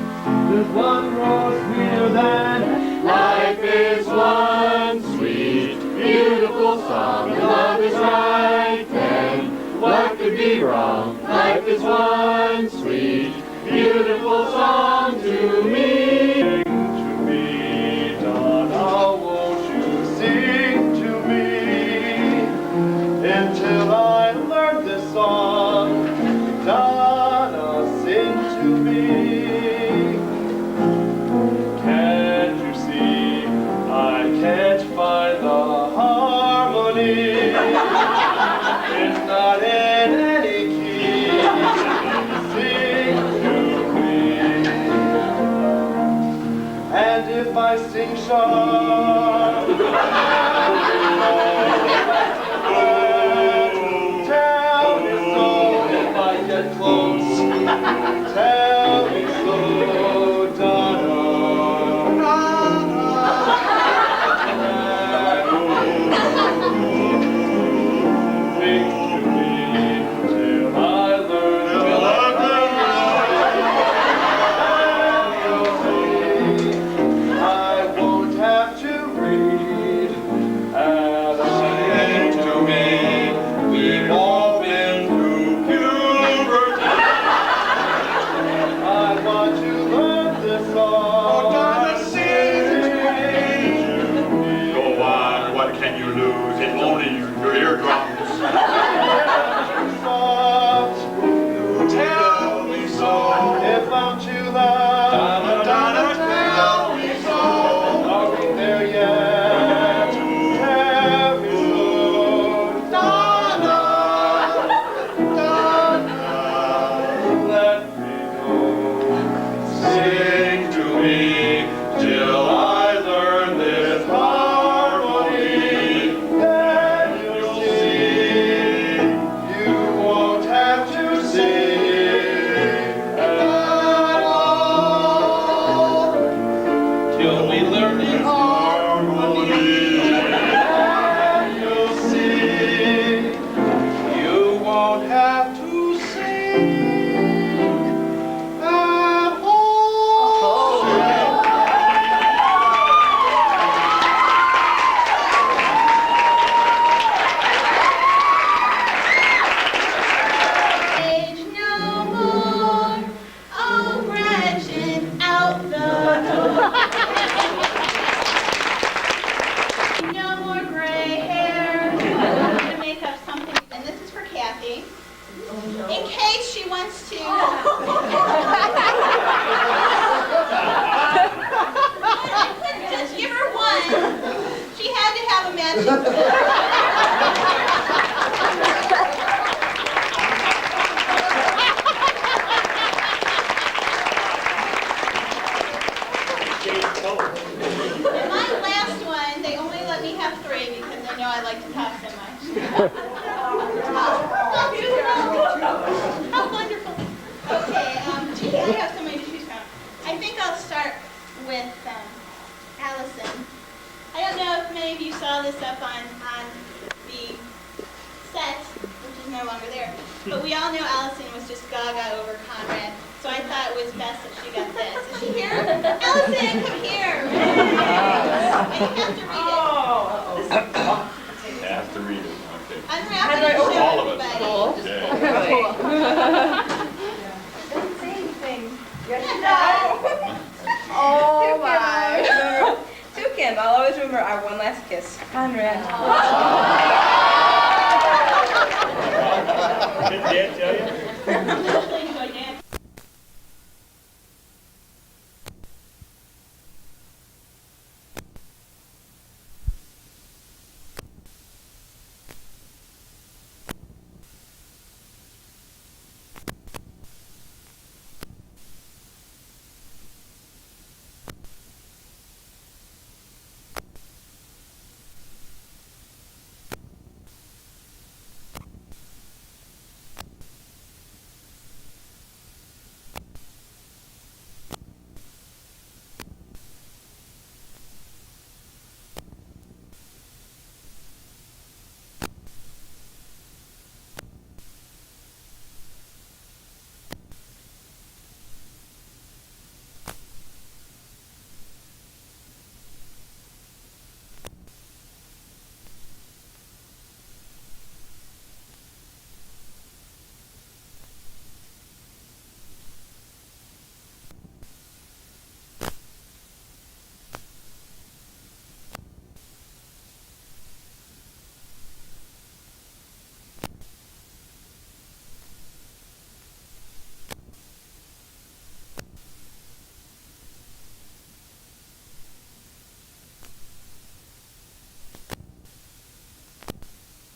there's one rose sweeter than life is one sweet, beautiful song. And love is right, then what could be wrong? Life is one sweet, beautiful song to me. To me, Donna, won't you sing to me until I
in case she wants to. I couldn't just give her one. She had to have a matching And my last one, they only let me have 3 because they know I like to talk so much. Oh, beautiful. How wonderful. Okay, gee, I have so many to choose from. I think I'll start with Allison. I don't know if many of you saw this up on the set, which is no longer there, but we all know Allison was just gaga over Conrad, so I thought it was best that she got this. Is she here? Allison, come here. And you have to read it.
I have to read it. Okay.
Unwrap it and show
All of it.
everybody.
Doesn't say anything.
Oh my. Toucan, I'll always remember our one last kiss. Conrad.
Did Dad tell you?